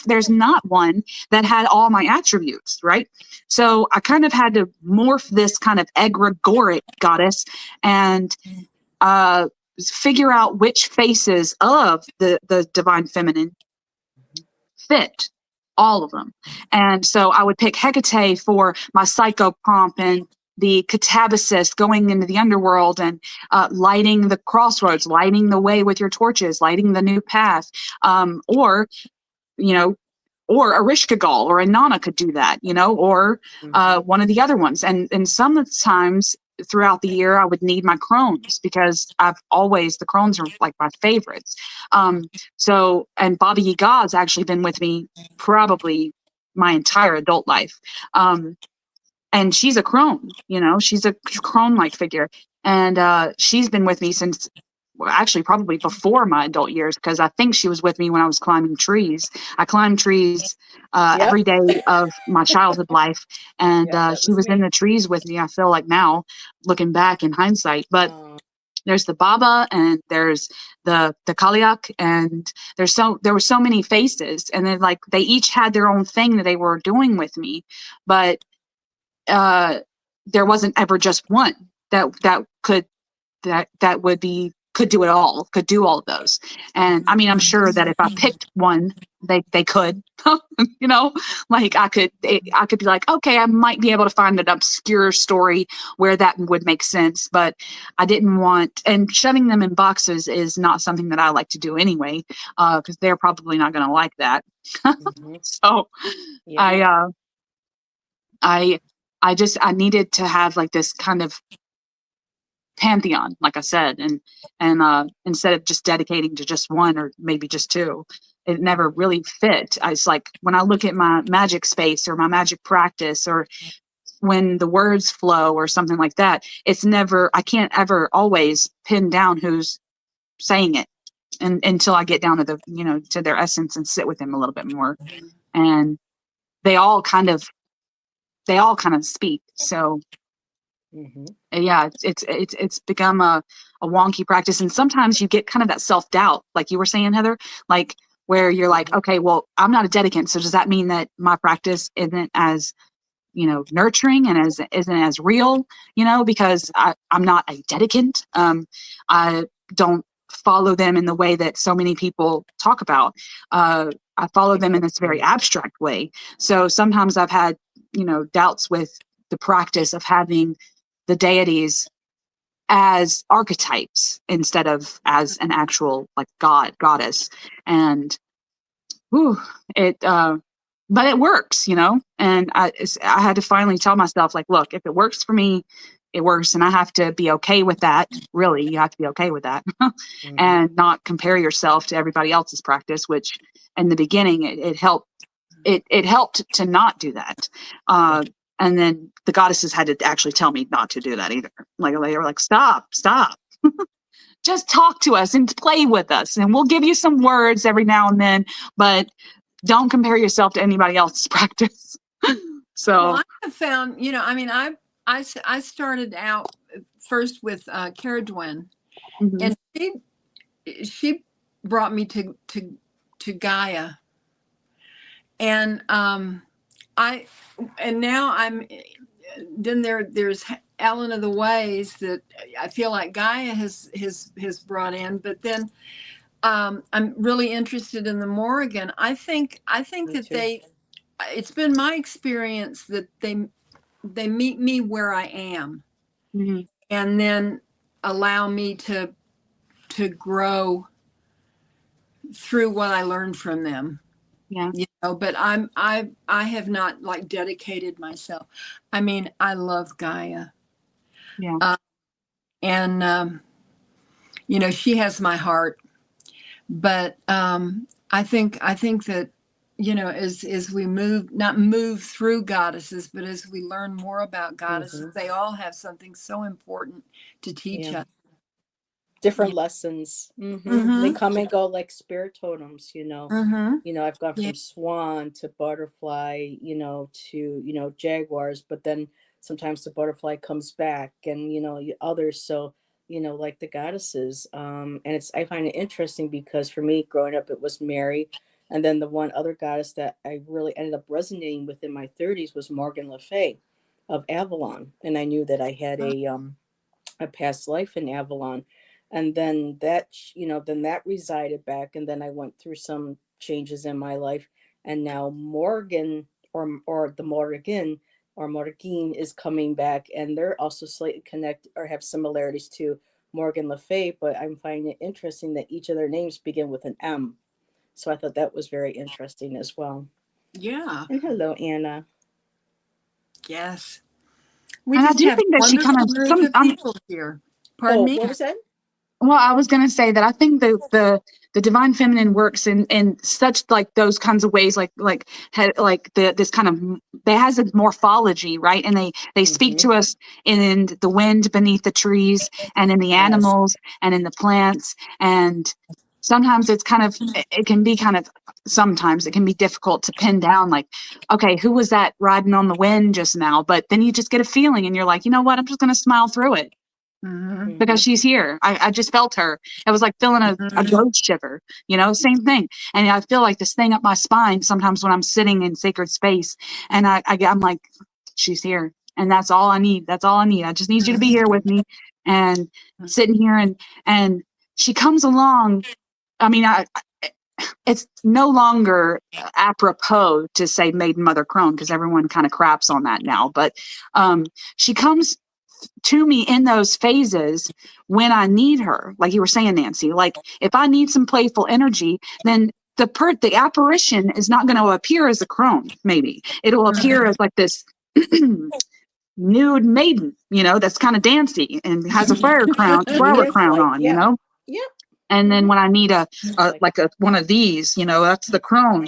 there's not one that had all my attributes. Right. So I kind of had to morph this kind of egregoric goddess and figure out which faces of the divine feminine fit all of them. And so I would pick Hecate for my psychopomp and the catabasis going into the underworld and lighting the crossroads, lighting the way with your torches, lighting the new path. Or, you know, or a Rishkagal or a Nana could do that, you know, or one of the other ones. And sometimes throughout the year, I would need my crones because the crones are like my favorites. So, and Baba Yaga's actually been with me probably my entire adult life. And she's a crone, you know, she's a crone-like figure. And she's been with me since, well, actually probably before my adult years, because I think she was with me when I was climbing trees. I climbed trees every day of my childhood life. And she was in the trees with me, I feel like now, looking back in hindsight. But there's the Baba and there's the Kaliak, and there were so many faces. And then like they each had their own thing that they were doing with me. But there wasn't ever just one that could do it all, could do all of those. And I mean, I'm sure that if I picked one, they could, you know, like I could be like, okay, I might be able to find an obscure story where that would make sense, but I didn't want, and shoving them in boxes is not something that I like to do anyway, because they're probably not going to like that. So yeah. I needed to have like this kind of pantheon, like I said, and instead of just dedicating to just one or maybe just two, it never really fit. It's like when I look at my magic space or my magic practice, or when the words flow or something like that, I can't ever always pin down who's saying it, and until I get down to to their essence and sit with them a little bit more. And they all kind of speak. So yeah, it's become a wonky practice. And sometimes you get kind of that self-doubt, like you were saying, Heather, like where you're like, okay, well, I'm not a dedicant. So does that mean that my practice isn't as, nurturing and isn't as real, because I'm not a dedicant. I don't follow them in the way that so many people talk about. I follow them in this very abstract way. So sometimes I've had, doubts with the practice of having the deities as archetypes instead of as an actual like goddess. And but it works, and I had to finally tell myself, like, look, if it works for me, it works. And I have to be okay with that. Really, you have to be okay with that and not compare yourself to everybody else's practice, which in the beginning, it helped. It helped to not do that. And then the goddesses had to actually tell me not to do that either. Like they were like, stop. Just talk to us and play with us. And we'll give you some words every now and then, but don't compare yourself to anybody else's practice. So well, I have found, I started out first with Cara Dwyn, and she brought me to Gaia, and there's Ellen of the Ways that I feel like Gaia has brought in, but then I'm really interested in the Morrigan. I think that it's been my experience that they meet me where I am, and then allow me to grow through what I learned from them. Yeah. But I have not like dedicated myself. I mean, I love Gaia. Yeah. And she has my heart. But I think that, as we not move through goddesses, but as we learn more about goddesses, they all have something so important to teach us. Different lessons. They come and go like spirit totems, I've gone from swan to butterfly, to jaguars, but then sometimes the butterfly comes back, and others. So like the goddesses, and I find it interesting because for me growing up it was Mary, and then the one other goddess that I really ended up resonating with in my 30s was Morgan Le Fay of Avalon, and I knew that I had a past life in Avalon. And then that, then that resided back, and then I went through some changes in my life, and now Morgan, or the Morgan, or Morgine, is coming back, and they're also slightly connected or have similarities to Morgan Le Fay, but I'm finding it interesting that each of their names begin with an M. So I thought that was very interesting as well. Yeah. And hello, Anna. Yes. We And I just do have a think that she kind wonderful of group of people here. Pardon Oh, me? what was that? well, I was going to say that I think the divine feminine works in such like those kinds of ways, like this kind of, they has a morphology, right? And they speak Mm-hmm. to us in the wind beneath the trees, and in the Yes. animals, and in the plants. And sometimes it can be kind of, sometimes it can be difficult to pin down, like, okay, who was that riding on the wind just now? But then you just get a feeling, and you're like, you know what? I'm just going to smile through it Mm-hmm. because she's here. I just felt her. It was like feeling a ghost shiver, same thing. And I feel like this thing up my spine sometimes when I'm sitting in sacred space, and I'm like, she's here. And that's all I need. That's all I need. I just need you to be here with me and sitting here. And she comes along. I mean, it's no longer apropos to say maiden mother crone, because everyone kind of craps on that now. But she comes to me in those phases when I need her, like you were saying, Nancy. Like if I need some playful energy, then the apparition is not going to appear as a crone. Maybe it'll appear as like this nude maiden, that's kind of dancey and has a flower Yes, crown like, on, yeah. Yep. And then when I need a Like, like a one of these, that's the crone.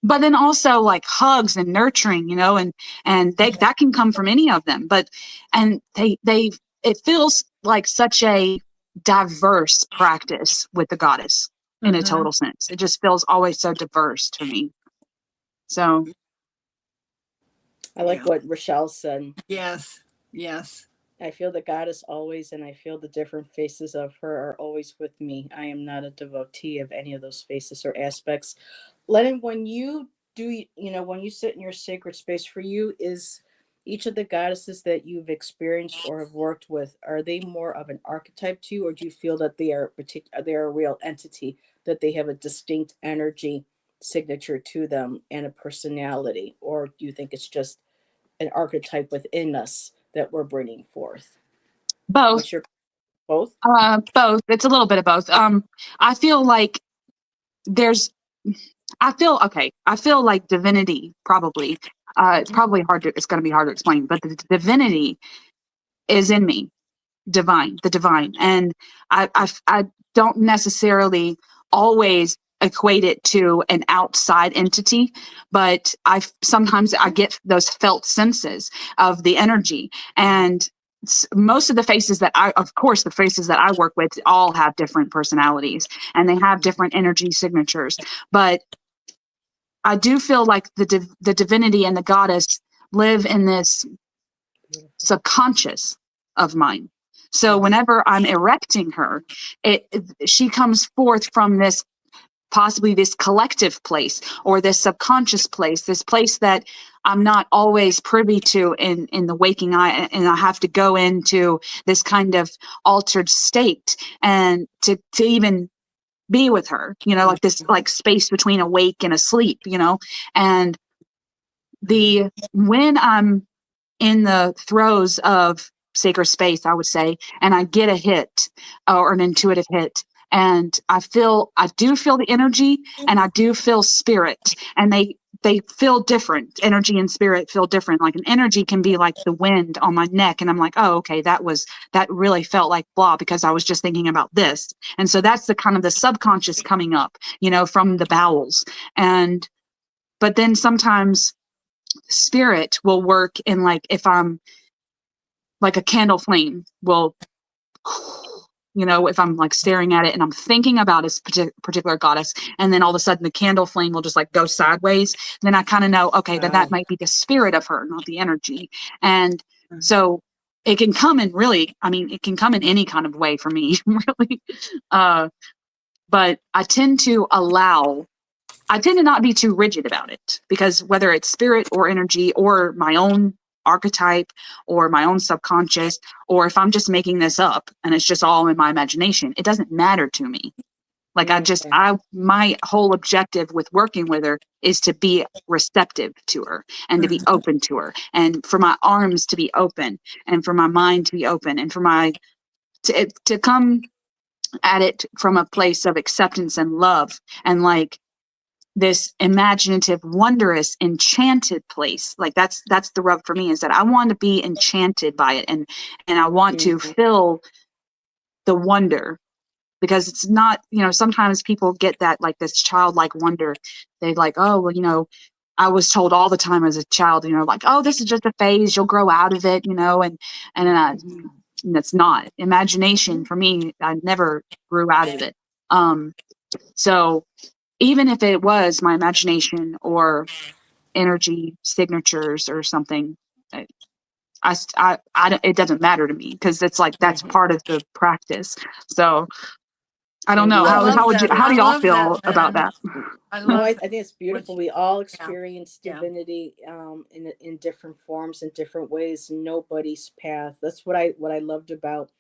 But then also like hugs and nurturing, and that can come from any of them. But and they it feels like such a diverse practice with the goddess in a Mm-hmm. total sense. It just feels always so diverse to me. So I like Yeah. what Rochelle said. Yes. Yes. I feel the goddess always, and I feel the different faces of her are always with me. I am not a devotee of any of those faces or aspects. Lennon, when you do, when you sit in your sacred space, for you, is each of the goddesses that you've experienced or have worked with, are they more of an archetype to you, or do you feel that they are a real entity, that they have a distinct energy signature to them and a personality, or do you think it's just an archetype within us that we're bringing forth? both, What's your both? both. It's a little bit of both. I feel like there's I feel like divinity probably. It's probably it's going to be hard to explain, but the divinity is in me, the divine. And I don't necessarily always equate it to an outside entity, but sometimes I get those felt senses of the energy. And most of the faces of course, the faces that I work with all have different personalities and they have different energy signatures. But I do feel like the divinity and the goddess live in this subconscious of mine. So Mhm. whenever I'm erecting her, she comes forth from this, possibly this collective place or this subconscious place, this place that I'm not always privy to in the waking eye, and I have to go into this kind of altered state and to even be with her, like this, like space between awake and asleep, and when I'm in the throes of sacred space, I would say, and I get a hit or an intuitive hit. And I do feel the energy and I do feel spirit, and they feel different. Energy and spirit feel different. Like an energy can be like the wind on my neck. And I'm like, oh, okay, that really felt like blah, because I was just thinking about this. And so that's the kind of the subconscious coming up, from the bowels. But then sometimes spirit will work in, like, if I'm like a candle flame will, if I'm like staring at it and I'm thinking about this particular goddess, and then all of a sudden the candle flame will just like go sideways, then I kind of know, okay, that might be the spirit of her, not the energy. And so it can come in it can come in any kind of way for me, really. But I tend to not be too rigid about it, because whether it's spirit or energy or my own archetype or my own subconscious, or if I'm just making this up and it's just all in my imagination, it doesn't matter to me. Like my whole objective with working with her is to be receptive to her and to be open to her, and for my arms to be open, and for my mind to be open, and for my to come at it from a place of acceptance and love, and like this imaginative, wondrous, enchanted place. Like that's the rub for me, is that I want to be enchanted by it, and I want to feel the wonder, because it's not, sometimes people get that, like this childlike wonder. They like, oh, well, I was told all the time as a child, like, oh, this is just a phase, you'll grow out of it, and it's not. Imagination for me, I never grew out of it. So even if it was my imagination or energy signatures or something, it doesn't matter to me, because it's like that's part of the practice. So I don't know. How do y'all feel about that? I think it's beautiful. We all experience divinity in different forms, in different ways. Nobody's path. That's what I loved about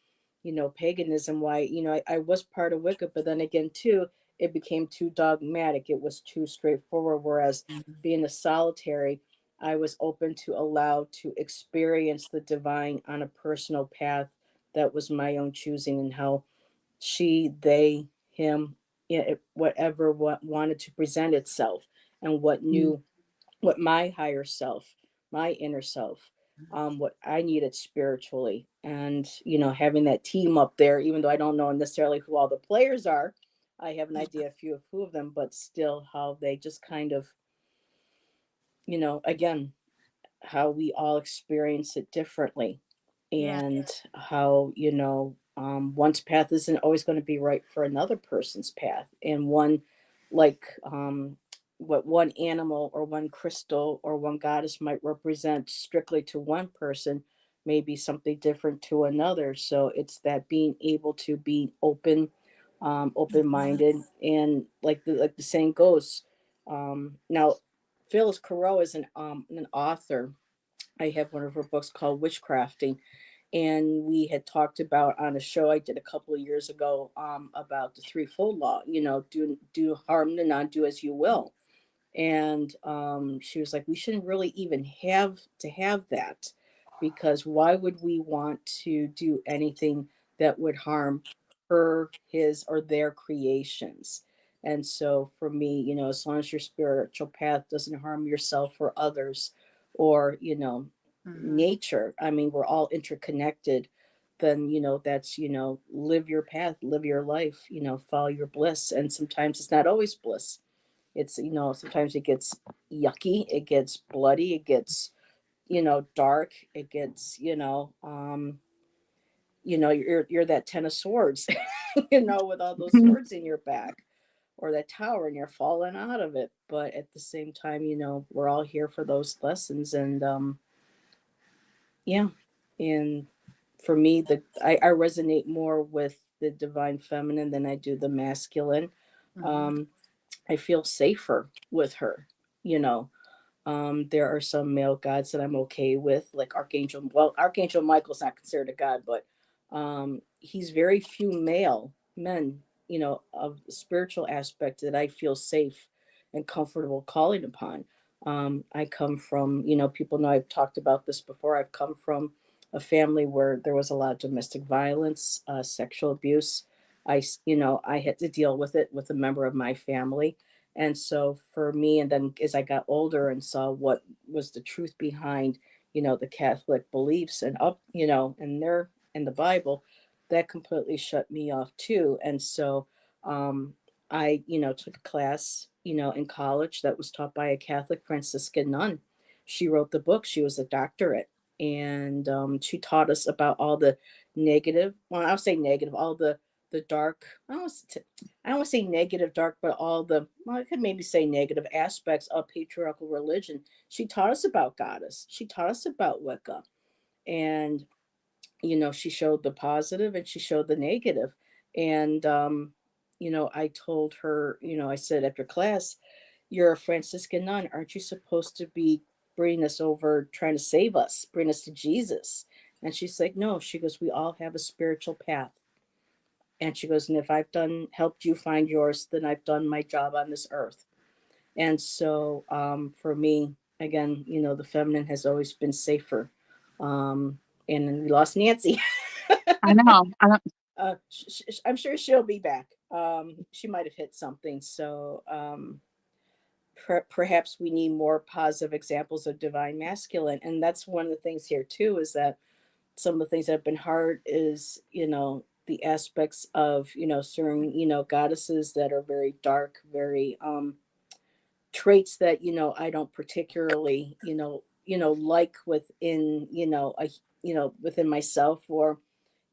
paganism. Why I was part of Wicca, but then again too, it became too dogmatic. It was too straightforward. Whereas being a solitary, I was open to allow to experience the divine on a personal path that was my own choosing, and how she, they, him, whatever what wanted to present itself, and what knew what my higher self, my inner self, what I needed spiritually. And having that team up there, even though I don't know necessarily who all the players are, I have an idea, a few of them, but still how they just kind of, again, how we all experience it differently, and how one's path isn't always going to be right for another person's path, and one, like what one animal or one crystal or one goddess might represent strictly to one person may be something different to another. So it's that being able to be open, open-minded, and like the saying goes, now Phyllis Corot is an author. I have one of her books called Witchcrafting, and we had talked about on a show I did a couple of years ago, about the threefold law. Do harm to none, do as you will. And she was like, we shouldn't really even have to have that, because why would we want to do anything that would harm her, his, or their creations? And so for me, as long as your spiritual path doesn't harm yourself or others, or nature, I mean, we're all interconnected, then that's live your path, live your life, follow your bliss. And sometimes it's not always bliss. It's sometimes it gets yucky, it gets bloody, it gets dark, it gets you're that 10 of swords, with all those swords in your back, or that tower, and you're falling out of it. But at the same time, we're all here for those lessons. And yeah. And for me, I resonate more with the divine feminine than I do the masculine. I feel safer with her. You know, there are some male gods that I'm okay with, like Archangel. Well, Archangel Michael's not considered a god, but he's very few male men, of the spiritual aspect that I feel safe and comfortable calling upon. I come from, people know I've talked about this before. I've come from a family where there was a lot of domestic violence, sexual abuse. I had to deal with it with a member of my family. And so for me, and then as I got older and saw what was the truth behind, the Catholic beliefs and and the Bible, that completely shut me off too. And so I, took a class, in college that was taught by a Catholic Franciscan nun. She wrote the book. She was a doctorate, and she taught us about all the negative. Well, I'll say negative, all the dark. I don't want to say negative dark, but all the, well, I could maybe say negative aspects of patriarchal religion. She taught us about goddess. She taught us about Wicca, and she showed the positive and she showed the negative. And I told her, I said after class, you're a Franciscan nun, aren't you supposed to be bring us over, trying to save us, bring us to Jesus. And she's like, no, she goes, we all have a spiritual path. And she goes, and if I've helped you find yours, then I've done my job on this earth. And so for me, again, the feminine has always been safer. And then we lost Nancy. I know. I'm sure she'll be back. She might have hit something. So perhaps we need more positive examples of divine masculine. And that's one of the things here too, is that some of the things that have been hard is, the aspects of, certain, goddesses that are very dark, very traits that, I don't particularly, like within, within myself, or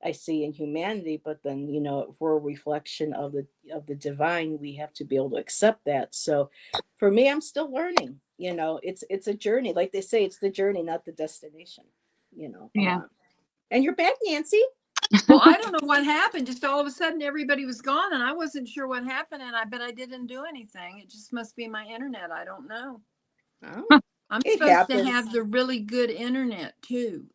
I see in humanity. But then, if we're a reflection of the divine, we have to be able to accept that. So for me, I'm still learning. It's a journey. Like they say, it's the journey, not the destination. Yeah. And you're back, Nancy. Well, I don't know what happened. Just all of a sudden, everybody was gone, and I wasn't sure what happened. And I bet I didn't do anything. It just must be my internet. I don't know. Oh, I'm supposed to have the really good internet too.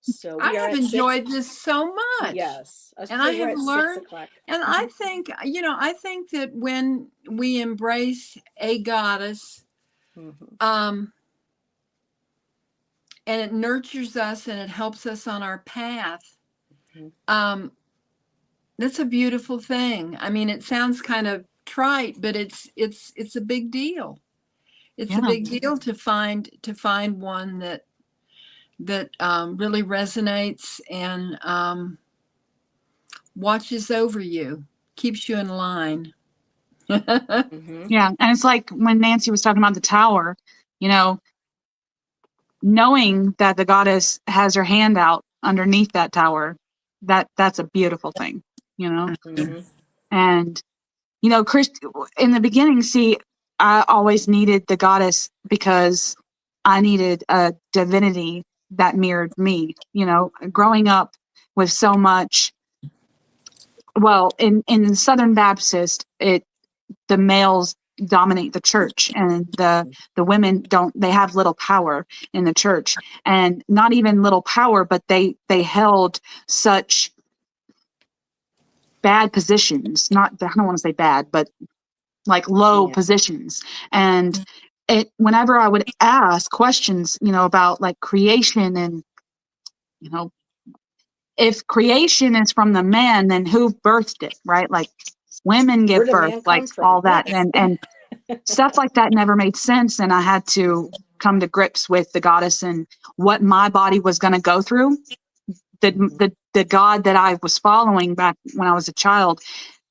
So I have enjoyed this so much. Yes, and I have learned. And I think that when we embrace a goddess, and it nurtures us and it helps us on our path, that's a beautiful thing. I mean, it sounds kind of trite, but it's a big deal. It's a big deal to find one that really resonates and watches over you, keeps you in line. Yeah. And it's like when Nancy was talking about the tower, knowing that the goddess has her hand out underneath that tower, that's a beautiful thing, And, in the beginning, see, I always needed the goddess because I needed a divinity that mirrored me, growing up with so much. Well, in Southern Baptist, the males dominate the church, and the women don't. They have little power in the church, and not even little power, but they held such bad positions. I don't want to say bad, but like low positions. And whenever I would ask questions, about like creation, and if creation is from the man, then who birthed it, right? Like women give birth, like all that. Yes. And stuff like that never made sense. And I had to come to grips with the goddess and what my body was going to go through. The God that I was following back when I was a child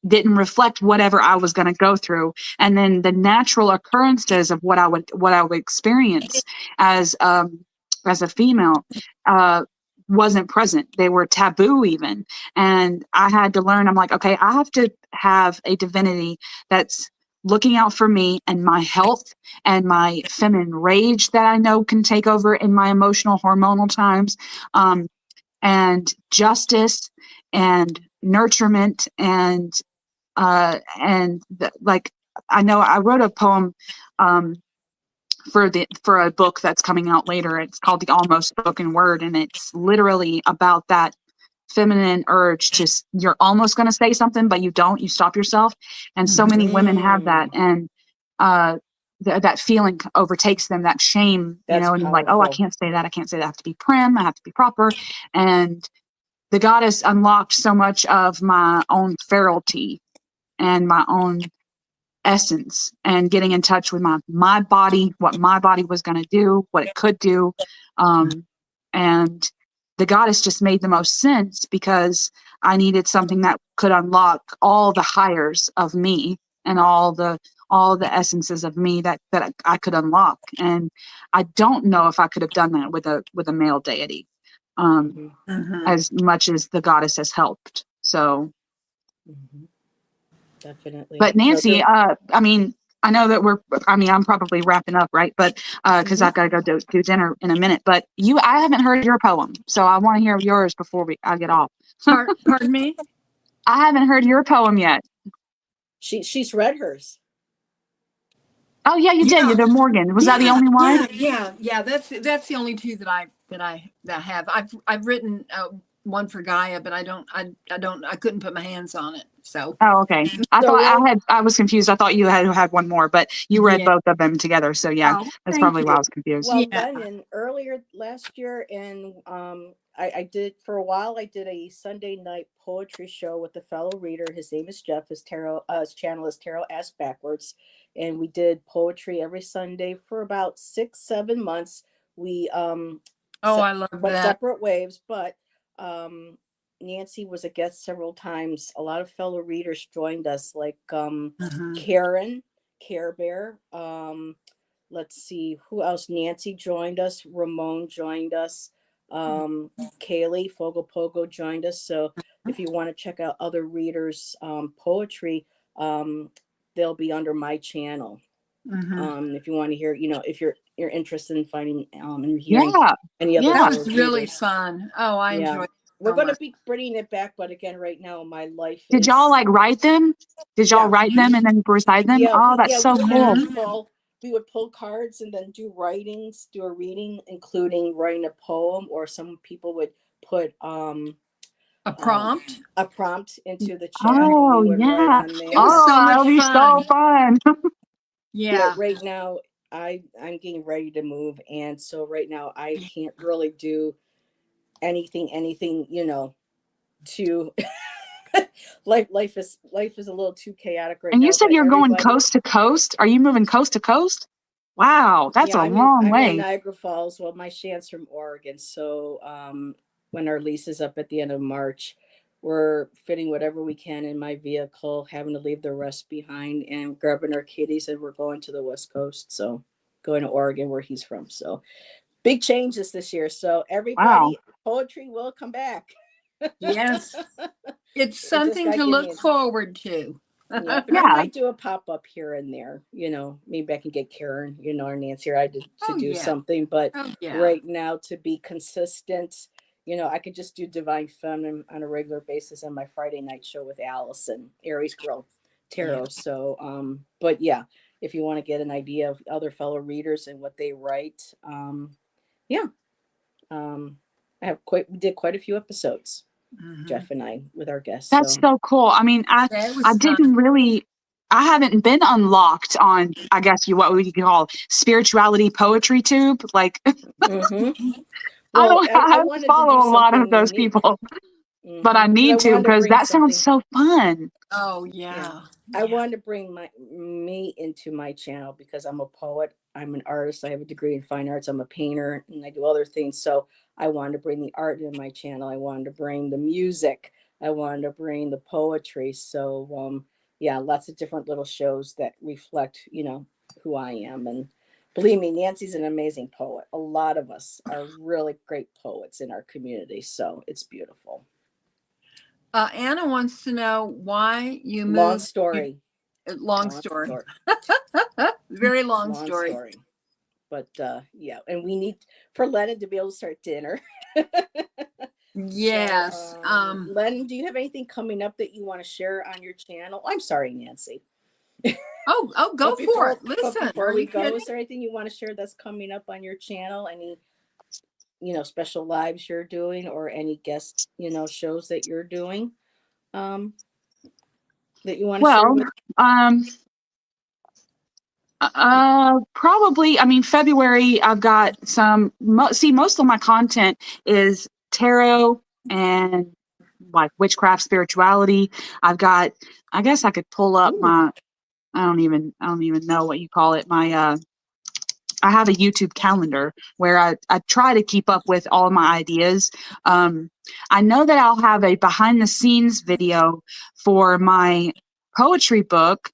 didn't reflect whatever I was going to go through. And then the natural occurrences of what I would experience as a female, wasn't present. They were taboo even. And I had to learn, I'm like, okay, I have to have a divinity that's looking out for me and my health and my feminine rage that I know can take over in my emotional hormonal times, and justice and nurturement like I know I wrote a poem for a book that's coming out later. It's called The Almost Spoken Word, and it's literally about that feminine urge. Just you're almost going to say something, but you don't. You stop yourself, and so many women have that, and that feeling overtakes them. That shame, and you're like, oh, I can't say that. I can't say that. I have to be prim. I have to be proper, and the goddess unlocked so much of my own ferality and my own essence, and getting in touch with my body, what my body was going to do, what it could do. And the goddess just made the most sense because I needed something that could unlock all the higher of me and all the essences of me that I could unlock. And I don't know if I could have done that with a male deity, as much as the goddess has helped. So definitely. But Nancy, I mean, I know that I'm probably wrapping up, right? But because I've got to go do dinner in a minute. But I haven't heard your poem, so I want to hear yours before I get off. Pardon me? I haven't heard your poem yet. She's read hers. Oh yeah, you did. Yeah. You did Morgan. Was that the only one? Yeah. That's the only two that I have. I've written one for Gaia, but I couldn't put my hands on it. So Oh, okay. So we'll I was confused. I thought you had one more, but you read yeah. both of them together. So yeah, Oh, that's thank probably why I you. was confused. Well, Yeah. Lennon, earlier last year, and I did for a while. I did a Sunday night poetry show with a fellow reader. His name is Jeff. His channel is Tarot Ask Backwards, and we did poetry every Sunday for about 6, 7 months. We Oh, se- I love went that. separate waves, but um, Nancy was a guest several times. A lot of fellow readers joined us, like Mhm. Karen, Care Bear. Let's see who else. Nancy joined us. Ramon joined us. Kaylee Fogo Pogo joined us. So if you want to check out other readers' poetry, um, they'll be under my channel. Mhm. If you want to hear, if you're interested in finding and hearing Yeah. any other Yeah. That fellow was really readers. fun. Oh, I Yeah, enjoyed it we're so going to much. be bringing it back, but again, right now my life Did y'all is. like write them? Did y'all Yeah, write them and then recite them? yeah, Oh, we that's yeah we so would cool. actually pull. We would pull cards and then do writings, do a reading, including writing a poem, or some people would put A um prompt. a prompt into the chat, and we Oh would write yeah. on It was there. Oh, so that'll much be so fun. fun. But Yeah. right now, I'm getting ready to move, and so right now I can't really do anything, to life is a little too chaotic right And you now, said but you're going everybody. coast to coast. Are you moving coast to coast? Wow, that's Yeah, a I'm in long I'm in way. Niagara Falls. Well, my Shan's from Oregon, so when our lease is up at the end of March, we're fitting whatever we can in my vehicle, having to leave the rest behind, and grabbing our kitties, and we're going to the West Coast. So going to Oregon, where he's from. So big changes this year. So Wow. everybody, poetry will come back. Yes. It's It just something got to to give me look a. forward to. Yep, and I Yeah. might do a pop up here and there. Maybe I can get Karen, or Nancy, or I to Oh do yeah. something. But Oh yeah. right now, to be consistent, I could just do Divine Feminine on a regular basis on my Friday night show with Allison, Aries Girl Yeah. Tarot. So, but yeah, if you want to get an idea of other fellow readers and what they write, yeah, um, we did quite a few episodes, Mhm. Jeff and I, with our guests. That's So, so cool. I mean, Yeah, it I was fun. didn't really I haven't been unlocked on, I guess what we could call spirituality poetry tube. Like hmm well, I I don't wanted to do follow a lot of something those unique. people, but I Because I need to wanted to because bring that sounds something. so fun. Oh Yeah, yeah. I Yeah. wanted to bring me into my channel because I'm a poet. I'm an artist. I have a degree in fine arts. I'm a painter, and I do other things. So I wanted to bring the art in my channel. I wanted to bring the music. I wanted to bring the poetry. So yeah, lots of different little shows that reflect, who I am. And believe me, Nancy's an amazing poet. A lot of us are really great poets in our community. So it's beautiful. Anna wants to know why you Long moved. story. Long Long story. story. Very long Long story. story. But yeah, and we need for Lennon to be able to start dinner. So, Yes. Lennon, do you have anything coming up that you want to share on your channel? I'm sorry, Nancy. Oh, go But for before it. but Listen, before are we you go, kidding? is there anything you want to share that's coming up on your channel? Any, special lives you're doing, or any guest, shows that you're doing, um, that you want to share Well, with? um, probably. I mean, February. I've got some. Most of my content is tarot and like witchcraft, spirituality. I've got. I guess I could pull up Ooh. my. I don't even know what you call it. My I have a YouTube calendar where I try to keep up with all my ideas. I know that I'll have a behind the scenes video for my poetry book.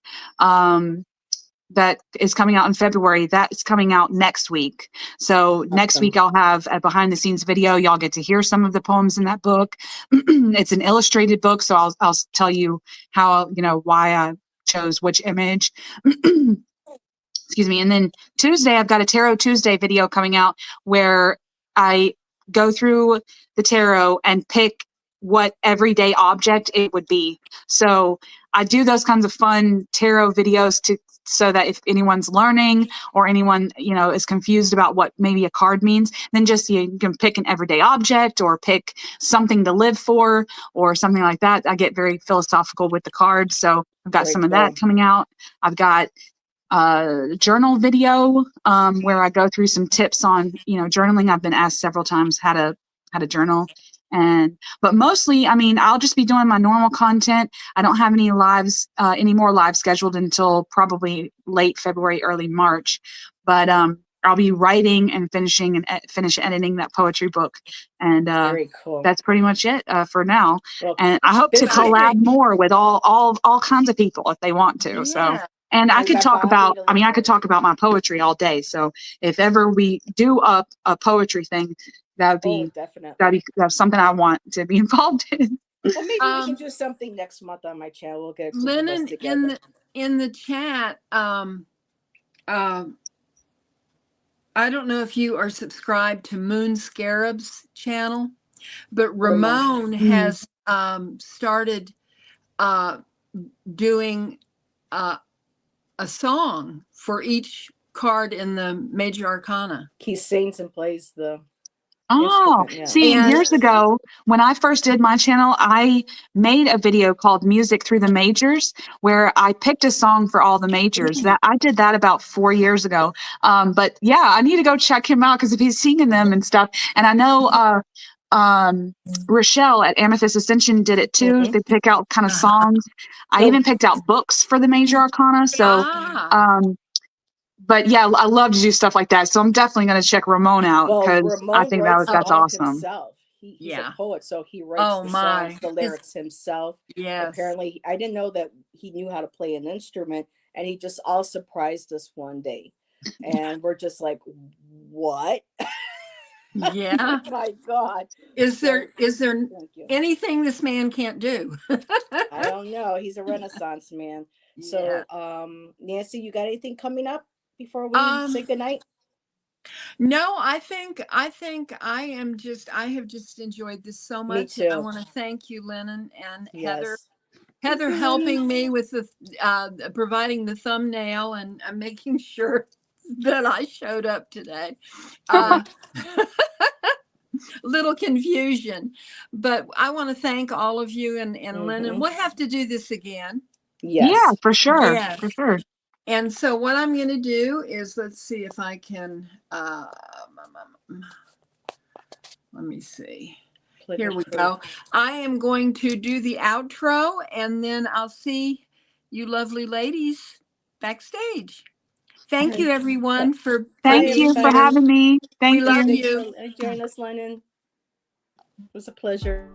That is coming out in February. That's coming out next week. So next Awesome. week I'll have a behind the scenes video. Y'all get to hear some of the poems in that book. It's an illustrated book, so I'll tell you how, why I chose which image. Excuse me. And then Tuesday I've got a Tarot Tuesday video coming out where I go through the tarot and pick what everyday object it would be. So I do those kinds of fun tarot videos so that if anyone's learning or anyone, is confused about what maybe a card means, then just you can pick an everyday object or pick something to live for or something like that. I get very philosophical with the cards. So I've got some of that coming out. I've got a journal video where I go through some tips on, journaling. I've been asked several times how to journal. But mostly, I'll just be doing my normal content. I don't have any more lives scheduled until probably late February, early March. But I'll be writing and finish editing that poetry book. And very cool. That's pretty much it for now. Well, and I hope to collab more with all kinds of people if they want to. Yeah. So. And I could talk about, I could talk about my poetry all day. So if ever we do a poetry thing, that'd be that's something I want to be involved in. Well, maybe we can do something next month on my channel. We'll get Lennon in the chat. I don't know if you are subscribed to Moon Scarab's channel, but Ramon has started doing a song for each card in the major arcana. He sings and plays the years ago when I first did my channel, I made a video called Music Through the Majors where I picked a song for all the majors. That I did that about 4 years ago. But yeah, I need to go check him out because if he's singing them and stuff. And I know Rochelle at Amethyst Ascension did it too. They pick out kind of songs. I even picked out books for the major arcana. So but yeah, I love to do stuff like that. So I'm definitely going to check Ramon out because I think that's awesome. He's a poet, so he writes the songs, the lyrics himself. Yes. Apparently, I didn't know that he knew how to play an instrument, and he just all surprised us one day. And we're just like, what? Yeah. Oh my God. Is there anything this man can't do? I don't know. He's a Renaissance man. So, Nancy, you got anything coming up before we say goodnight? No, I think I have just enjoyed this so much. Me too. I want to thank you, Lennon and Heather helping me with the a thumbnail and making sure that I showed up today. Little confusion, but I want to thank all of you and Lennon. We'll have to do this again. Yes. Yeah, for sure. Yes. For sure. And so what I'm going to do is, let's see if I can, let me see. Here we go. I am going to do the outro and then I'll see you lovely ladies backstage. Thank you, everyone, for having me. We love you. Join us, Lennon. It was a pleasure.